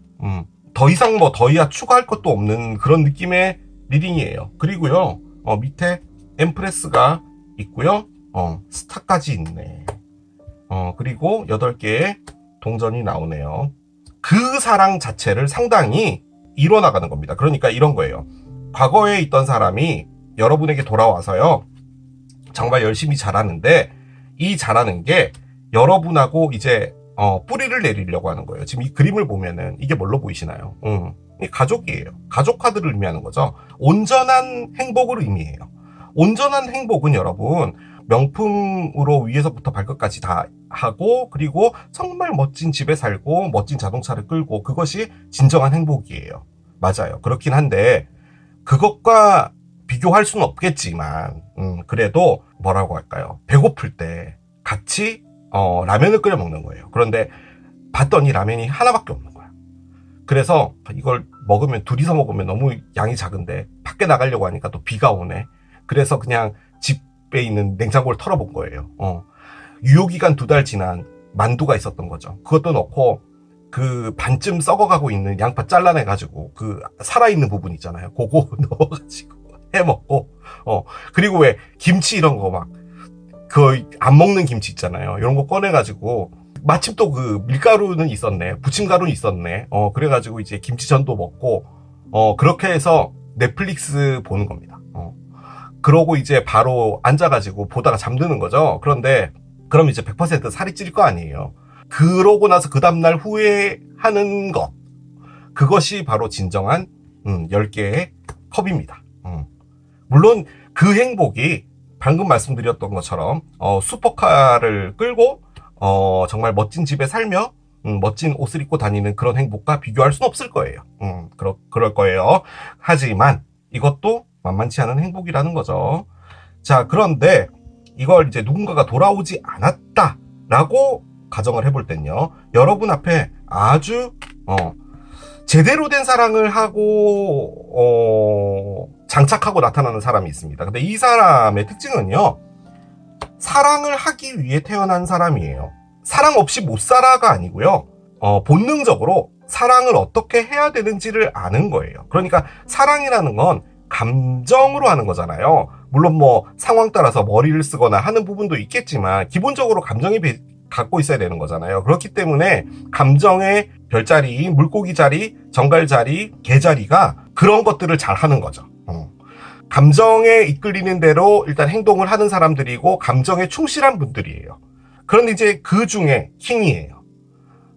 A: 더 이상 더 이하 추가할 것도 없는 그런 느낌의 리딩이에요. 그리고요, 밑에 엠프레스가 있고요, 스타까지 있네. 그리고 8개의 동전이 나오네요. 그 사랑 자체를 상당히 이뤄나가는 겁니다. 그러니까 이런 거예요. 과거에 있던 사람이 여러분에게 돌아와서요, 정말 열심히 잘하는데, 이 잘하는 게 여러분하고 이제 뿌리를 내리려고 하는 거예요. 지금 이 그림을 보면은 이게 뭘로 보이시나요? 이 가족이에요. 가족 카드를 의미하는 거죠. 온전한 행복을 의미해요. 온전한 행복은 여러분, 명품으로 위에서부터 발끝까지 다 하고, 그리고 정말 멋진 집에 살고 멋진 자동차를 끌고, 그것이 진정한 행복이에요. 맞아요. 그렇긴 한데 그것과 비교할 수는 없겠지만 그래도 뭐라고 할까요? 배고플 때 같이 라면을 끓여 먹는 거예요. 그런데 봤더니 라면이 하나밖에 없는 거야. 그래서 이걸 먹으면, 둘이서 먹으면 너무 양이 작은데 밖에 나가려고 하니까 또 비가 오네. 그래서 그냥 집에 있는 냉장고를 털어본 거예요. 유효기간 2달 지난 만두가 있었던 거죠. 그것도 넣고 그 반쯤 썩어가고 있는 양파 잘라내가지고 그 살아있는 부분 있잖아요. 그거 넣어가지고 해먹고, 그리고 왜 김치 이런 거 막 그 안 먹는 김치 있잖아요. 이런 거 꺼내가지고, 마침 또 그 밀가루는 있었네, 부침가루는 있었네. 그래가지고 이제 김치전도 먹고, 그렇게 해서 넷플릭스 보는 겁니다. 그러고 이제 바로 앉아가지고 보다가 잠드는 거죠. 그런데 그럼 이제 100% 살이 찔 거 아니에요. 그러고 나서 그 다음날 후회하는 것, 그것이 바로 진정한 10개의 컵입니다. 물론 그 행복이 방금 말씀드렸던 것처럼 슈퍼카를 끌고 정말 멋진 집에 살며 멋진 옷을 입고 다니는 그런 행복과 비교할 수는 없을 거예요. 그럴 거예요. 하지만 이것도 만만치 않은 행복이라는 거죠. 자, 그런데 이걸 이제 누군가가 돌아오지 않았다라고 가정을 해볼 땐요, 여러분 앞에 아주 제대로 된 사랑을 하고 장착하고 나타나는 사람이 있습니다. 근데 이 사람의 특징은요, 사랑을 하기 위해 태어난 사람이에요. 사랑 없이 못 살아가 아니고요, 본능적으로 사랑을 어떻게 해야 되는지를 아는 거예요. 그러니까 사랑이라는 건 감정으로 하는 거잖아요. 물론 뭐 상황 따라서 머리를 쓰거나 하는 부분도 있겠지만 기본적으로 감정이 갖고 있어야 되는 거잖아요. 그렇기 때문에 감정의 별자리, 물고기 자리, 정갈 자리, 개 자리가 그런 것들을 잘 하는 거죠. 감정에 이끌리는 대로 일단 행동을 하는 사람들이고 감정에 충실한 분들이에요. 그런데 이제 그 중에 킹이에요.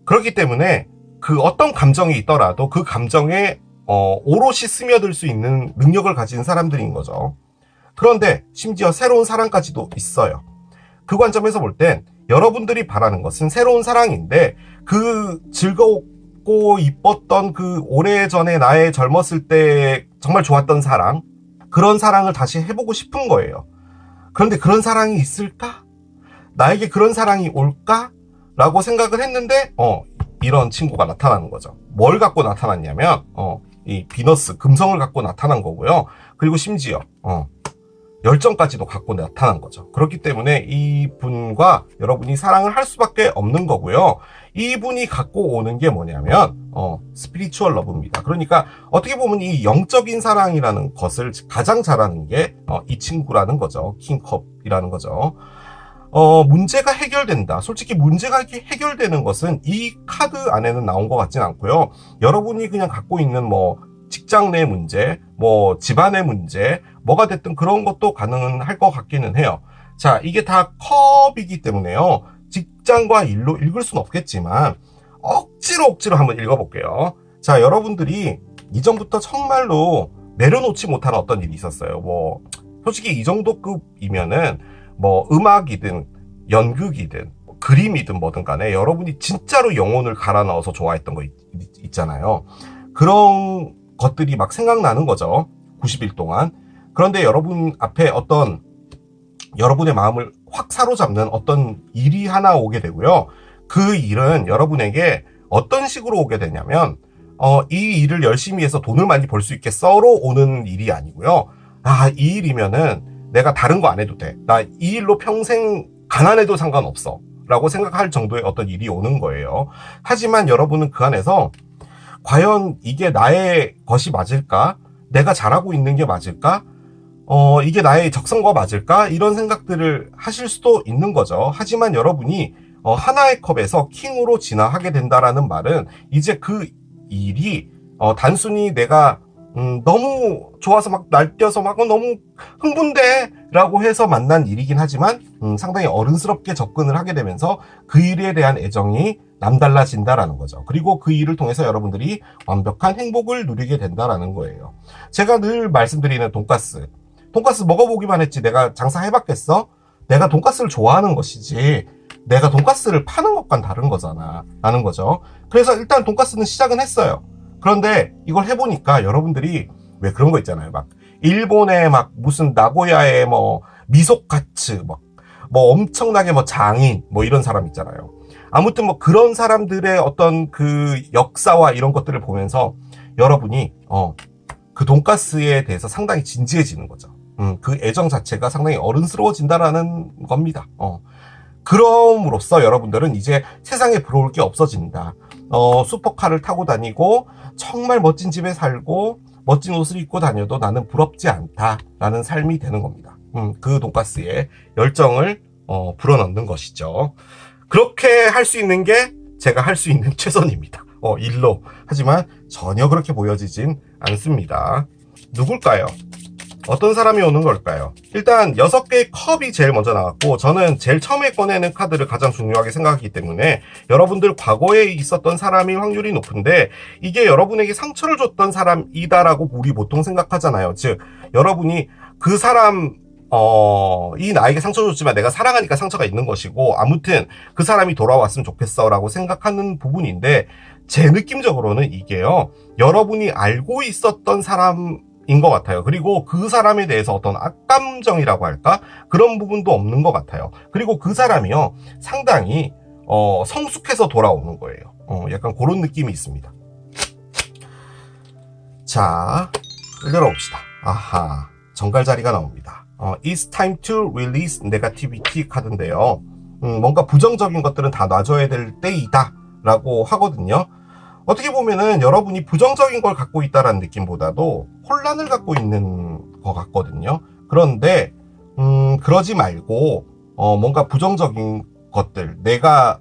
A: 그렇기 때문에 그 어떤 감정이 있더라도 그 감정에 오롯이 스며들 수 있는 능력을 가진 사람들인 거죠. 그런데 심지어 새로운 사랑까지도 있어요. 그 관점에서 볼 땐 여러분들이 바라는 것은 새로운 사랑인데, 그 즐겁고 이뻤던 그 오래전에 나의 젊었을 때 정말 좋았던 사랑, 그런 사랑을 다시 해보고 싶은 거예요. 그런데 그런 사랑이 있을까? 나에게 그런 사랑이 올까? 라고 생각을 했는데 이런 친구가 나타나는 거죠. 뭘 갖고 나타났냐면 이 비너스, 금성을 갖고 나타난 거고요. 그리고 심지어 열정까지도 갖고 나타난 거죠. 그렇기 때문에 이분과 여러분이 사랑을 할 수밖에 없는 거고요. 이분이 갖고 오는 게 뭐냐면 스피리추얼 러브입니다. 그러니까 어떻게 보면 이 영적인 사랑이라는 것을 가장 잘하는 게 이 친구라는 거죠. 킹컵이라는 거죠. 문제가 해결된다. 솔직히 문제가 해결되는 것은 이 카드 안에는 나온 것 같진 않고요. 여러분이 그냥 갖고 있는 뭐 직장 내 문제, 뭐 집안의 문제, 뭐가 됐든 그런 것도 가능할 것 같기는 해요. 자, 이게 다 컵이기 때문에요, 직장과 일로 읽을 수는 없겠지만 억지로 한번 읽어볼게요. 자, 여러분들이 이전부터 정말로 내려놓지 못한 어떤 일이 있었어요. 뭐 솔직히 이 정도 급이면은 뭐 음악이든 연극이든 그림이든 뭐든 간에 여러분이 진짜로 영혼을 갈아 넣어서 좋아했던 거 있잖아요. 그런 것들이 막 생각나는 거죠. 90일 동안. 그런데 여러분 앞에 어떤 여러분의 마음을 확 사로잡는 어떤 일이 하나 오게 되고요. 그 일은 여러분에게 어떤 식으로 오게 되냐면 이 일을 열심히 해서 돈을 많이 벌 수 있겠어로 오는 일이 아니고요. 아, 이 일이면은 내가 다른 거 안 해도 돼. 나 이 일로 평생 가난해도 상관없어 라고 생각할 정도의 어떤 일이 오는 거예요. 하지만 여러분은 그 안에서 과연 이게 나의 것이 맞을까? 내가 잘하고 있는 게 맞을까? 이게 나의 적성과 맞을까? 이런 생각들을 하실 수도 있는 거죠. 하지만 여러분이 하나의 컵에서 킹으로 진화하게 된다라는 말은 이제 그 일이 단순히 내가 너무 좋아서 막 날뛰어서 막 너무 흥분돼 라고 해서 만난 일이긴 하지만 상당히 어른스럽게 접근을 하게 되면서 그 일에 대한 애정이 남달라진다라는 거죠. 그리고 그 일을 통해서 여러분들이 완벽한 행복을 누리게 된다라는 거예요. 제가 늘 말씀드리는 돈가스 먹어보기만 했지 내가 장사해봤겠어? 내가 돈가스를 좋아하는 것이지 내가 돈가스를 파는 것과는 다른 거잖아 라는 거죠. 그래서 일단 돈가스는 시작은 했어요. 그런데 이걸 해보니까 여러분들이 왜 그런 거 있잖아요. 막 일본의 막 무슨 나고야의 뭐 미소카츠 뭐 엄청나게 뭐 장인 뭐 이런 사람 있잖아요. 아무튼 뭐 그런 사람들의 어떤 그 역사와 이런 것들을 보면서 여러분이 그 돈가스에 대해서 상당히 진지해지는 거죠. 그 애정 자체가 상당히 어른스러워진다라는 겁니다. 그럼으로써 여러분들은 이제 세상에 부러울 게 없어진다. 슈퍼카를 타고 다니고 정말 멋진 집에 살고 멋진 옷을 입고 다녀도 나는 부럽지 않다라는 삶이 되는 겁니다. 그 돈가스에 열정을 불어넣는 것이죠. 그렇게 할 수 있는 게 제가 할 수 있는 최선입니다. 일로. 하지만 전혀 그렇게 보여지진 않습니다. 누굴까요? 어떤 사람이 오는 걸까요? 일단 6개의 컵이 제일 먼저 나왔고 저는 제일 처음에 꺼내는 카드를 가장 중요하게 생각하기 때문에 여러분들 과거에 있었던 사람일 확률이 높은데 이게 여러분에게 상처를 줬던 사람이다라고 우리 보통 생각하잖아요. 즉 여러분이 그 사람 이 나에게 상처 줬지만 내가 사랑하니까 상처가 있는 것이고 아무튼 그 사람이 돌아왔으면 좋겠어 라고 생각하는 부분인데 제 느낌적으로는 이게요 여러분이 알고 있었던 사람 인 것 같아요. 그리고 그 사람에 대해서 어떤 악감정이라고 할까? 그런 부분도 없는 것 같아요. 그리고 그 사람이요 상당히 성숙해서 돌아오는 거예요. 약간 그런 느낌이 있습니다. 자, 열어봅시다. 아하, 정갈자리가 나옵니다. It's time to release negativity 카드인데요. 뭔가 부정적인 것들은 다 놔줘야 될 때이다 라고 하거든요. 어떻게 보면은 여러분이 부정적인 걸 갖고 있다라는 느낌보다도 혼란을 갖고 있는 것 같거든요. 그런데 그러지 말고 뭔가 부정적인 것들 내가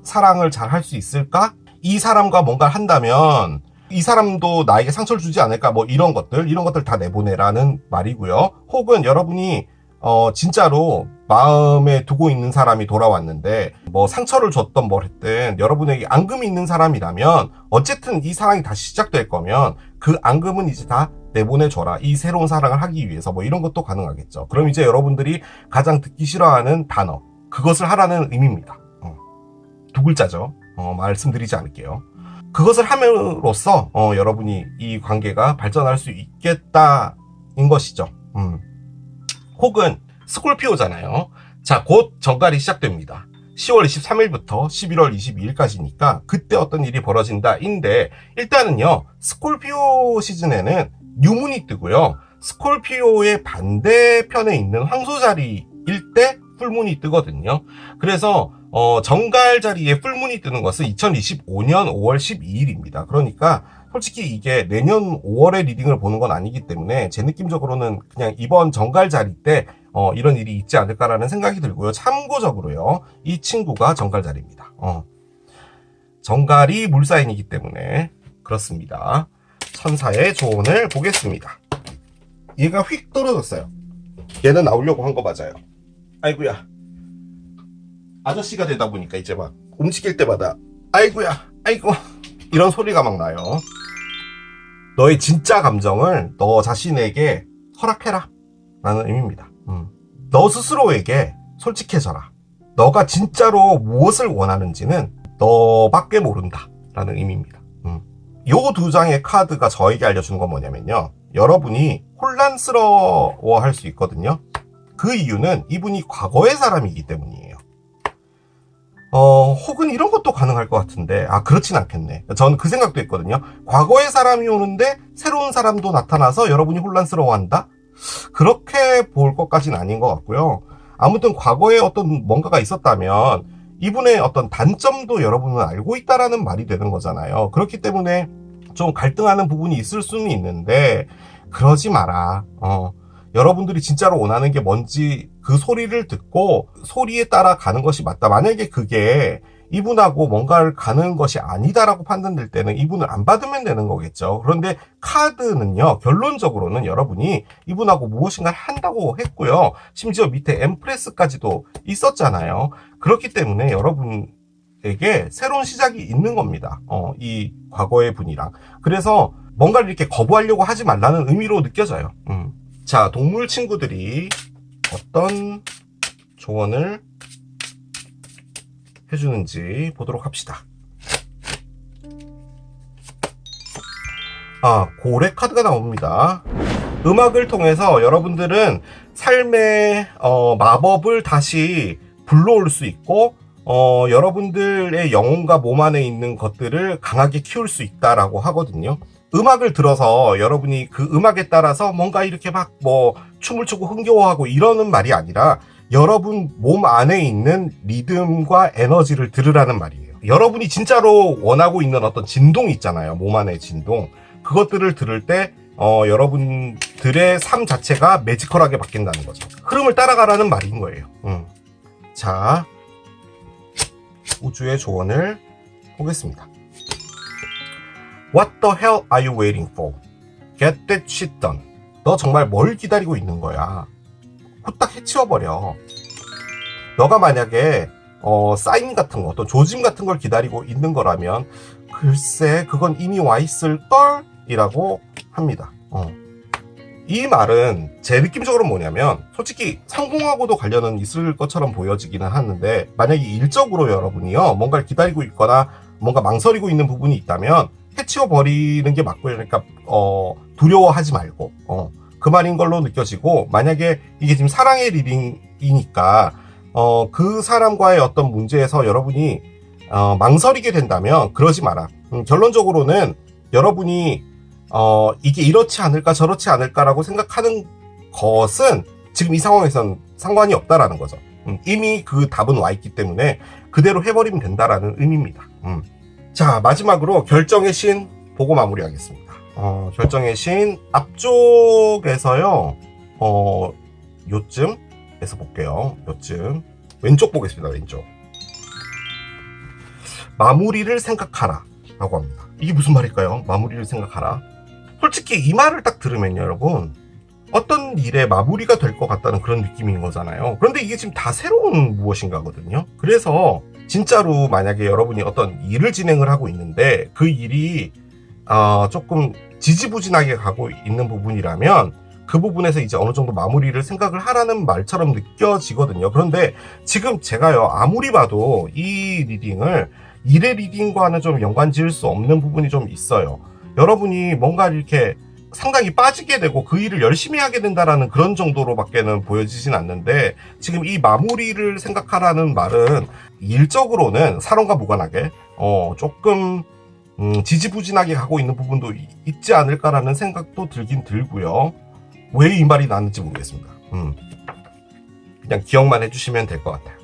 A: 사랑을 잘 할 수 있을까? 이 사람과 뭔가를 한다면 이 사람도 나에게 상처를 주지 않을까? 뭐 이런 것들 다 내보내라는 말이고요. 혹은 여러분이 진짜로 마음에 두고 있는 사람이 돌아왔는데 뭐 상처를 줬던 뭘 했든 여러분에게 앙금이 있는 사람이라면 어쨌든 이 사랑이 다시 시작될 거면 그 앙금은 이제 다 내보내줘라. 이 새로운 사랑을 하기 위해서 뭐 이런 것도 가능하겠죠. 그럼 이제 여러분들이 가장 듣기 싫어하는 단어 그것을 하라는 의미입니다. 두 글자죠. 말씀드리지 않을게요. 그것을 함으로써 여러분이 이 관계가 발전할 수 있겠다인 것이죠. 혹은 스콜피오잖아요. 자, 곧 정갈이 시작됩니다. 10월 23일부터 11월 22일까지니까 그때 어떤 일이 벌어진다인데 일단은요. 스콜피오 시즌에는 뉴문이 뜨고요. 스콜피오의 반대편에 있는 황소자리일 때 풀문이 뜨거든요. 그래서 정갈 자리에 풀문이 뜨는 것은 2025년 5월 12일입니다. 그러니까 솔직히 이게 내년 5월에 리딩을 보는 건 아니기 때문에 제 느낌적으로는 그냥 이번 정갈 자리 때 이런 일이 있지 않을까라는 생각이 들고요. 참고적으로요. 이 친구가 정갈 자리입니다. 정갈이 물사인이기 때문에 그렇습니다. 천사의 조언을 보겠습니다. 얘가 휙 떨어졌어요. 얘는 나오려고 한 거 맞아요. 아이고야. 아저씨가 되다 보니까 이제 막 움직일 때마다 아이고야 아이고 이런 소리가 막 나요. 너의 진짜 감정을 너 자신에게 허락해라 라는 의미입니다. 너 스스로에게 솔직해져라. 너가 진짜로 무엇을 원하는지는 너밖에 모른다 라는 의미입니다. 요 두 장의 카드가 저에게 알려주는 건 뭐냐면요. 여러분이 혼란스러워 할 수 있거든요. 그 이유는 이분이 과거의 사람이기 때문이에요. 혹은 이런 것도 가능할 것 같은데, 그렇진 않겠네. 저는 그 생각도 했거든요. 과거의 사람이 오는데 새로운 사람도 나타나서 여러분이 혼란스러워한다? 그렇게 볼 것까지는 아닌 것 같고요. 아무튼 과거에 어떤 뭔가가 있었다면 이분의 어떤 단점도 여러분은 알고 있다라는 말이 되는 거잖아요. 그렇기 때문에 좀 갈등하는 부분이 있을 수는 있는데 그러지 마라. 여러분들이 진짜로 원하는 게 뭔지 그 소리를 듣고 소리에 따라 가는 것이 맞다. 만약에 그게 이분하고 뭔가를 가는 것이 아니다라고 판단될 때는 이분을 안 받으면 되는 거겠죠. 그런데 카드는요, 결론적으로는 여러분이 이분하고 무엇인가를 한다고 했고요. 심지어 밑에 엠프레스까지도 있었잖아요. 그렇기 때문에 여러분에게 새로운 시작이 있는 겁니다. 이 과거의 분이랑. 그래서 뭔가를 이렇게 거부하려고 하지 말라는 의미로 느껴져요. 자, 동물 친구들이 어떤 조언을 해주는지 보도록 합시다. 고래 카드가 나옵니다. 음악을 통해서 여러분들은 삶의 마법을 다시 불러올 수 있고 여러분들의 영혼과 몸 안에 있는 것들을 강하게 키울 수 있다라고 하거든요. 음악을 들어서 여러분이 그 음악에 따라서 뭔가 이렇게 막 춤을 추고 흥겨워하고 이러는 말이 아니라 여러분 몸 안에 있는 리듬과 에너지를 들으라는 말이에요. 여러분이 진짜로 원하고 있는 어떤 진동이 있잖아요. 몸 안의 진동. 그것들을 들을 때 여러분들의 삶 자체가 매지컬하게 바뀐다는 거죠. 흐름을 따라가라는 말인 거예요. 자, 우주의 조언을 보겠습니다. What the hell are you waiting for? Get that shit done. 너 정말 뭘 기다리고 있는 거야? 후딱 해치워버려. 너가 만약에 사인 같은 거, 또 조짐 같은 걸 기다리고 있는 거라면 글쎄 그건 이미 와 있을걸? 이라고 합니다. 이 말은 제 느낌적으로 뭐냐면 솔직히 성공하고도 관련은 있을 것처럼 보여지기는 하는데 만약에 일적으로 여러분이요 뭔가를 기다리고 있거나 뭔가 망설이고 있는 부분이 있다면 해치워버리는 게 맞고요. 그러니까 두려워하지 말고 그 말인 걸로 느껴지고, 만약에 이게 지금 사랑의 리딩이니까 그 사람과의 어떤 문제에서 여러분이 망설이게 된다면 그러지 마라. 결론적으로는 여러분이 이게 이렇지 않을까 저렇지 않을까라고 생각하는 것은 지금 이 상황에선 상관이 없다라는 거죠. 이미 그 답은 와 있기 때문에 그대로 해버리면 된다라는 의미입니다. 자, 마지막으로 결정의 신 보고 마무리하겠습니다. 결정의 신 앞쪽에서요 요쯤에서 볼게요. 요쯤 왼쪽 보겠습니다. 왼쪽. 마무리를 생각하라 라고 합니다. 이게 무슨 말일까요? 마무리를 생각하라. 솔직히 이 말을 딱 들으면요 여러분, 어떤 일의 마무리가 될 것 같다는 그런 느낌인 거잖아요. 그런데 이게 지금 다 새로운 무엇인가거든요. 그래서 진짜로 만약에 여러분이 어떤 일을 진행을 하고 있는데 그 일이 조금 지지부진하게 가고 있는 부분이라면 그 부분에서 이제 어느 정도 마무리를 생각을 하라는 말처럼 느껴지거든요. 그런데 지금 제가요 아무리 봐도 이 리딩을 일의 리딩과는 좀 연관 지을 수 없는 부분이 좀 있어요. 여러분이 뭔가 이렇게 상당히 빠지게 되고 그 일을 열심히 하게 된다라는 그런 정도로밖에는 보여지진 않는데, 지금 이 마무리를 생각하라는 말은 일적으로는 사론과 무관하게 조금 지지부진하게 가고 있는 부분도 있지 않을까라는 생각도 들긴 들고요. 왜 이 말이 나는지 모르겠습니다. 그냥 기억만 해주시면 될 것 같아요.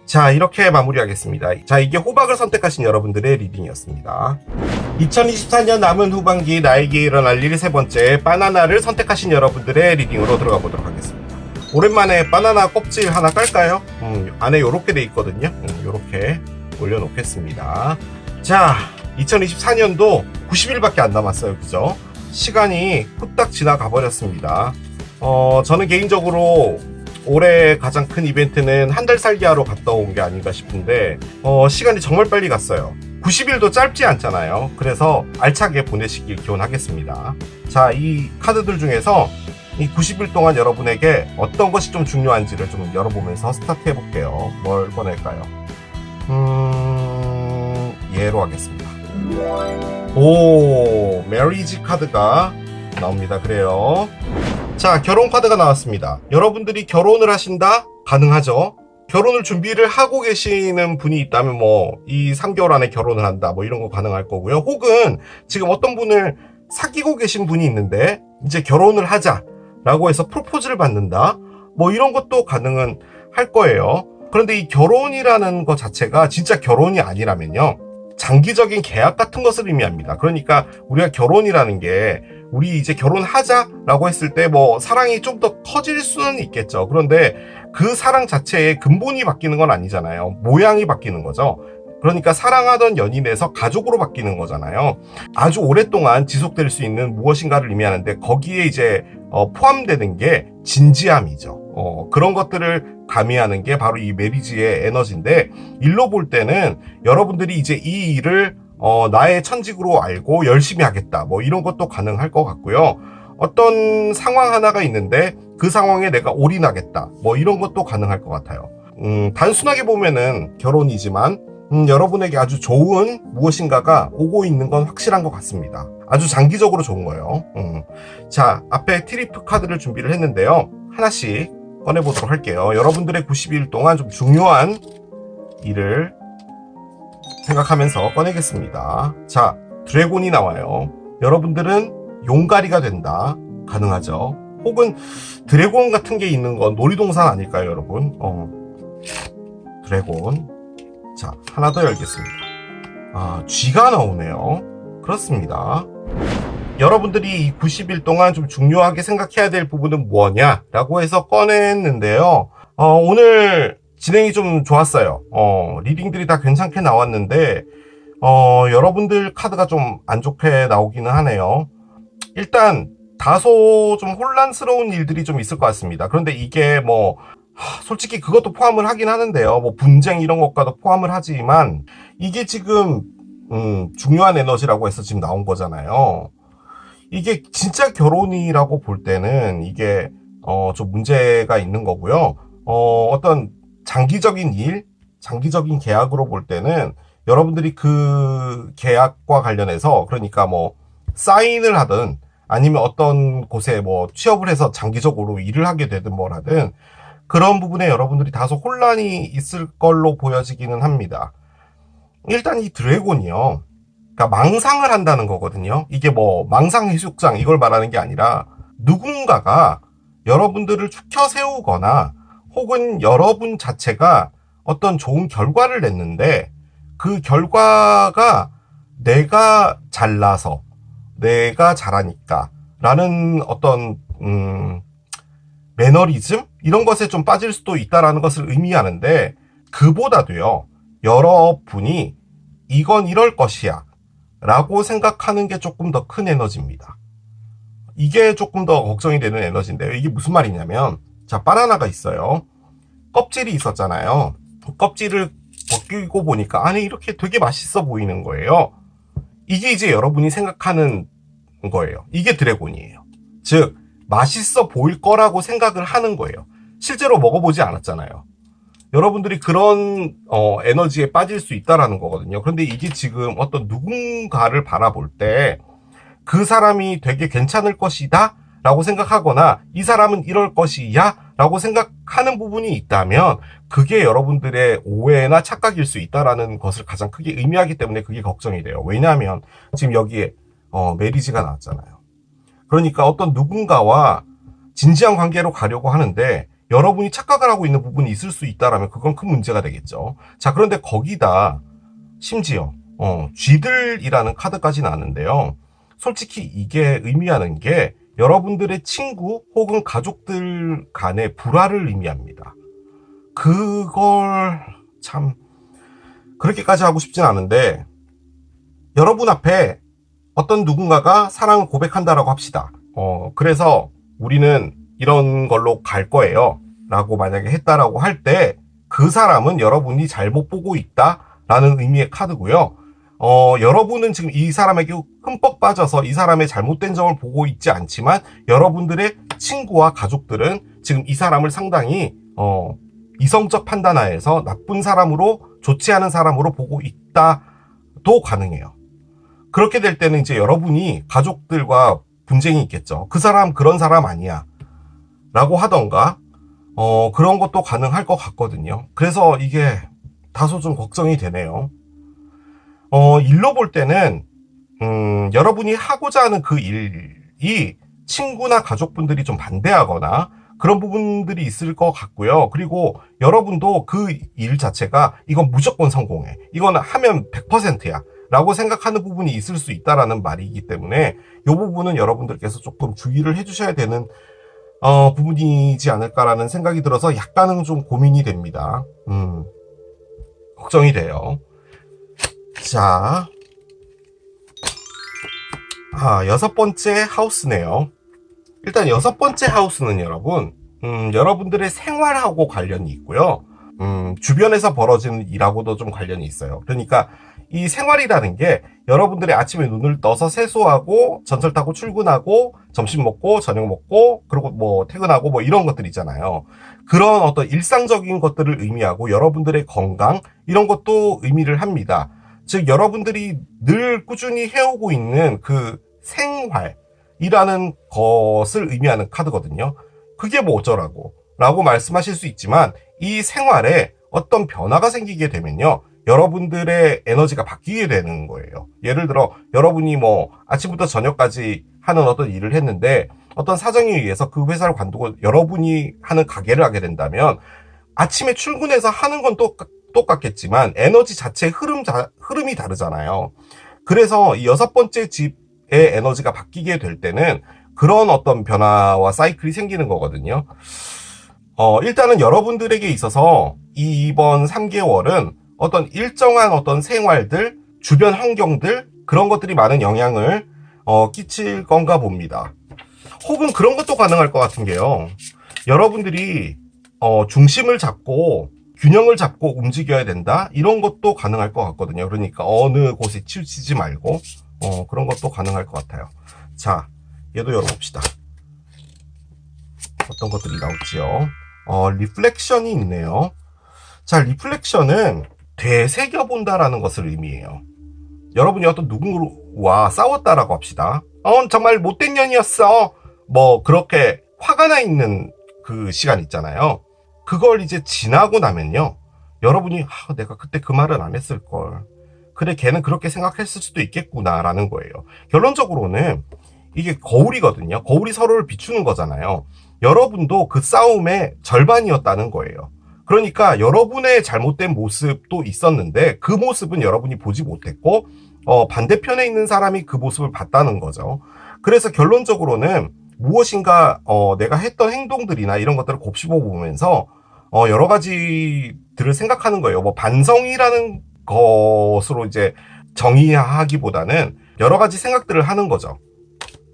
A: 자, 이렇게 마무리하겠습니다. 자, 이게 호박을 선택하신 여러분들의 리딩이었습니다. 2024년 남은 후반기 나에게 일어날 일 세 번째, 바나나를 선택하신 여러분들의 리딩으로 들어가 보도록 하겠습니다. 오랜만에 바나나 껍질 하나 깔까요? 안에 요렇게 돼 있거든요. 요렇게 올려놓겠습니다. 자, 2024년도 90일밖에 안 남았어요. 그죠? 시간이 후딱 지나가 버렸습니다. 저는 개인적으로 올해 가장 큰 이벤트는 한 달 살기 하러 갔다 온 게 아닌가 싶은데 시간이 정말 빨리 갔어요. 90일도 짧지 않잖아요. 그래서 알차게 보내시길 기원하겠습니다. 자, 이 카드들 중에서 이 90일 동안 여러분에게 어떤 것이 좀 중요한지를 좀 열어보면서 스타트 해볼게요. 뭘 꺼낼까요? 얘로 하겠습니다. 오, 메리지 카드가 나옵니다. 그래요. 자, 결혼 카드가 나왔습니다. 여러분들이 결혼을 하신다? 가능하죠. 결혼을 준비를 하고 계시는 분이 있다면 이 3개월 안에 결혼을 한다 이런 거 가능할 거고요. 혹은 지금 어떤 분을 사귀고 계신 분이 있는데 이제 결혼을 하자라고 해서 프로포즈를 받는다 이런 것도 가능은 할 거예요. 그런데 이 결혼이라는 것 자체가 진짜 결혼이 아니라면요 장기적인 계약 같은 것을 의미합니다. 그러니까 우리가 결혼이라는 게 우리 이제 결혼하자라고 했을 때 뭐 사랑이 좀 더 커질 수는 있겠죠. 그런데 그 사랑 자체의 근본이 바뀌는 건 아니잖아요. 모양이 바뀌는 거죠. 그러니까 사랑하던 연인에서 가족으로 바뀌는 거잖아요. 아주 오랫동안 지속될 수 있는 무엇인가를 의미하는데 거기에 이제 포함되는 게 진지함이죠. 그런 것들을 가미하는 게 바로 이 메리지의 에너지인데, 일로 볼 때는 여러분들이 이제 이 일을 나의 천직으로 알고 열심히 하겠다, 뭐 이런 것도 가능할 것 같고요. 어떤 상황 하나가 있는데 그 상황에 내가 올인하겠다, 뭐 이런 것도 가능할 것 같아요. 단순하게 보면은 결혼이지만 여러분에게 아주 좋은 무엇인가가 오고 있는 건 확실한 것 같습니다. 아주 장기적으로 좋은 거예요. 자, 앞에 트리프 카드를 준비를 했는데요. 하나씩 꺼내보도록 할게요. 여러분들의 90일 동안 좀 중요한 일을 생각하면서 꺼내겠습니다. 자, 드래곤이 나와요. 여러분들은 용가리가 된다. 가능하죠. 혹은 드래곤 같은 게 있는 건 놀이동산 아닐까요, 여러분? 드래곤. 자, 하나 더 열겠습니다. 쥐가 나오네요. 그렇습니다. 여러분들이 이 90일 동안 좀 중요하게 생각해야 될 부분은 뭐냐라고 해서 꺼냈는데요. 오늘 진행이 좀 좋았어요. 리딩들이 다 괜찮게 나왔는데 여러분들 카드가 좀 안 좋게 나오기는 하네요. 일단 다소 좀 혼란스러운 일들이 좀 있을 것 같습니다. 그런데 이게 뭐 솔직히 그것도 포함을 하긴 하는데요. 뭐 분쟁 이런 것과도 포함을 하지만 이게 지금 중요한 에너지라고 해서 지금 나온 거잖아요. 이게 진짜 결혼이라고 볼 때는 이게 좀 문제가 있는 거고요. 어떤 장기적인 일, 장기적인 계약으로 볼 때는 여러분들이 그 계약과 관련해서, 그러니까 뭐 사인을 하든 아니면 어떤 곳에 뭐 취업을 해서 장기적으로 일을 하게 되든 뭘 하든 그런 부분에 여러분들이 다소 혼란이 있을 걸로 보여지기는 합니다. 일단 이 드래곤이요, 그러니까 망상을 한다는 거거든요. 이게 뭐 망상 해수욕장 이걸 말하는 게 아니라 누군가가 여러분들을 추켜 세우거나 혹은 여러분 자체가 어떤 좋은 결과를 냈는데 그 결과가 내가 잘나서, 내가 잘하니까 라는 어떤 매너리즘? 이런 것에 좀 빠질 수도 있다라는 것을 의미하는데, 그보다도요, 여러분이 이건 이럴 것이야 라고 생각하는 게 조금 더 큰 에너지입니다. 이게 조금 더 걱정이 되는 에너지인데요. 이게 무슨 말이냐면, 자, 바나나가 있어요. 껍질이 있었잖아요. 껍질을 벗기고 보니까 안에 이렇게 되게 맛있어 보이는 거예요. 이게 이제 여러분이 생각하는 거예요. 이게 드래곤이에요. 즉, 맛있어 보일 거라고 생각을 하는 거예요. 실제로 먹어보지 않았잖아요. 여러분들이 그런 에너지에 빠질 수 있다라는 거거든요. 그런데 이게 지금 어떤 누군가를 바라볼 때 그 사람이 되게 괜찮을 것이다 라고 생각하거나 이 사람은 이럴 것이야 라고 생각하는 부분이 있다면 그게 여러분들의 오해나 착각일 수 있다라는 것을 가장 크게 의미하기 때문에 그게 걱정이 돼요. 왜냐하면 지금 여기에 메리지가 나왔잖아요. 그러니까 어떤 누군가와 진지한 관계로 가려고 하는데 여러분이 착각을 하고 있는 부분이 있을 수 있다라면 그건 큰 문제가 되겠죠. 자, 그런데 거기다 심지어 쥐들이라는 카드까지 나왔는데요. 솔직히 이게 의미하는 게 여러분들의 친구 혹은 가족들 간의 불화를 의미합니다. 그걸 참 그렇게까지 하고 싶진 않은데, 여러분 앞에 어떤 누군가가 사랑을 고백한다라고 합시다. 그래서 우리는 이런 걸로 갈 거예요 라고 만약에 했다라고 할 때 그 사람은 여러분이 잘못 보고 있다라는 의미의 카드고요. 여러분은 지금 이 사람에게 흠뻑 빠져서 이 사람의 잘못된 점을 보고 있지 않지만 여러분들의 친구와 가족들은 지금 이 사람을 상당히 이성적 판단하에서 나쁜 사람으로, 좋지 않은 사람으로 보고 있다도 가능해요. 그렇게 될 때는 이제 여러분이 가족들과 분쟁이 있겠죠. 그 사람 그런 사람 아니야 라고 하던가 그런 것도 가능할 것 같거든요. 그래서 이게 다소 좀 걱정이 되네요. 일로 볼 때는 여러분이 하고자 하는 그 일이 친구나 가족분들이 좀 반대하거나 그런 부분들이 있을 것 같고요. 그리고 여러분도 그 일 자체가 이건 무조건 성공해, 이건 하면 100%야 라고 생각하는 부분이 있을 수 있다라는 말이기 때문에 이 부분은 여러분들께서 조금 주의를 해주셔야 되는 부분이지 않을까라는 생각이 들어서 약간은 좀 고민이 됩니다. 걱정이 돼요. 자, 여섯 번째 하우스네요. 일단 여섯 번째 하우스는 여러분, 여러분들의 생활하고 관련이 있고요. 주변에서 벌어지는 일하고도 좀 관련이 있어요. 그러니까 이 생활이라는 게 여러분들이 아침에 눈을 떠서 세수하고 전철 타고 출근하고 점심 먹고 저녁 먹고 그리고 뭐 퇴근하고 뭐 이런 것들 있잖아요. 그런 어떤 일상적인 것들을 의미하고 여러분들의 건강 이런 것도 의미를 합니다. 즉 여러분들이 늘 꾸준히 해오고 있는 그 생활이라는 것을 의미하는 카드거든요. 그게 뭐 어쩌라고 라고 말씀하실 수 있지만 이 생활에 어떤 변화가 생기게 되면요, 여러분들의 에너지가 바뀌게 되는 거예요. 예를 들어 여러분이 뭐 아침부터 저녁까지 하는 어떤 일을 했는데 어떤 사정에 의해서 그 회사를 관두고 여러분이 하는 가게를 하게 된다면 아침에 출근해서 하는 건 똑같겠지만 에너지 자체의 흐름이 다르잖아요. 그래서 이 여섯 번째 집의 에너지가 바뀌게 될 때는 그런 어떤 변화와 사이클이 생기는 거거든요. 일단은 여러분들에게 있어서 이번 3개월은 어떤 일정한 어떤 생활들, 주변 환경들, 그런 것들이 많은 영향을 끼칠 건가 봅니다. 혹은 그런 것도 가능할 것 같은 게요. 여러분들이 중심을 잡고 균형을 잡고 움직여야 된다? 이런 것도 가능할 것 같거든요. 그러니까 어느 곳에 치우치지 말고 그런 것도 가능할 것 같아요. 자, 얘도 열어봅시다. 어떤 것들이 나올지요. 리플렉션이 있네요. 자, 리플렉션은 되새겨본다라는 것을 의미해요. 여러분이 어떤 누구와 싸웠다라고 합시다. 정말 못된 년이었어. 뭐 그렇게 화가 나 있는 그 시간 있잖아요. 그걸 이제 지나고 나면요, 여러분이 내가 그때 그 말은 안 했을걸. 그래, 걔는 그렇게 생각했을 수도 있겠구나라는 거예요. 결론적으로는 이게 거울이거든요. 거울이 서로를 비추는 거잖아요. 여러분도 그 싸움의 절반이었다는 거예요. 그러니까 여러분의 잘못된 모습도 있었는데 그 모습은 여러분이 보지 못했고 반대편에 있는 사람이 그 모습을 봤다는 거죠. 그래서 결론적으로는 무엇인가 내가 했던 행동들이나 이런 것들을 곱씹어 보면서 여러 가지들을 생각하는 거예요. 뭐 반성이라는 것으로 이제 정의하기보다는 여러 가지 생각들을 하는 거죠.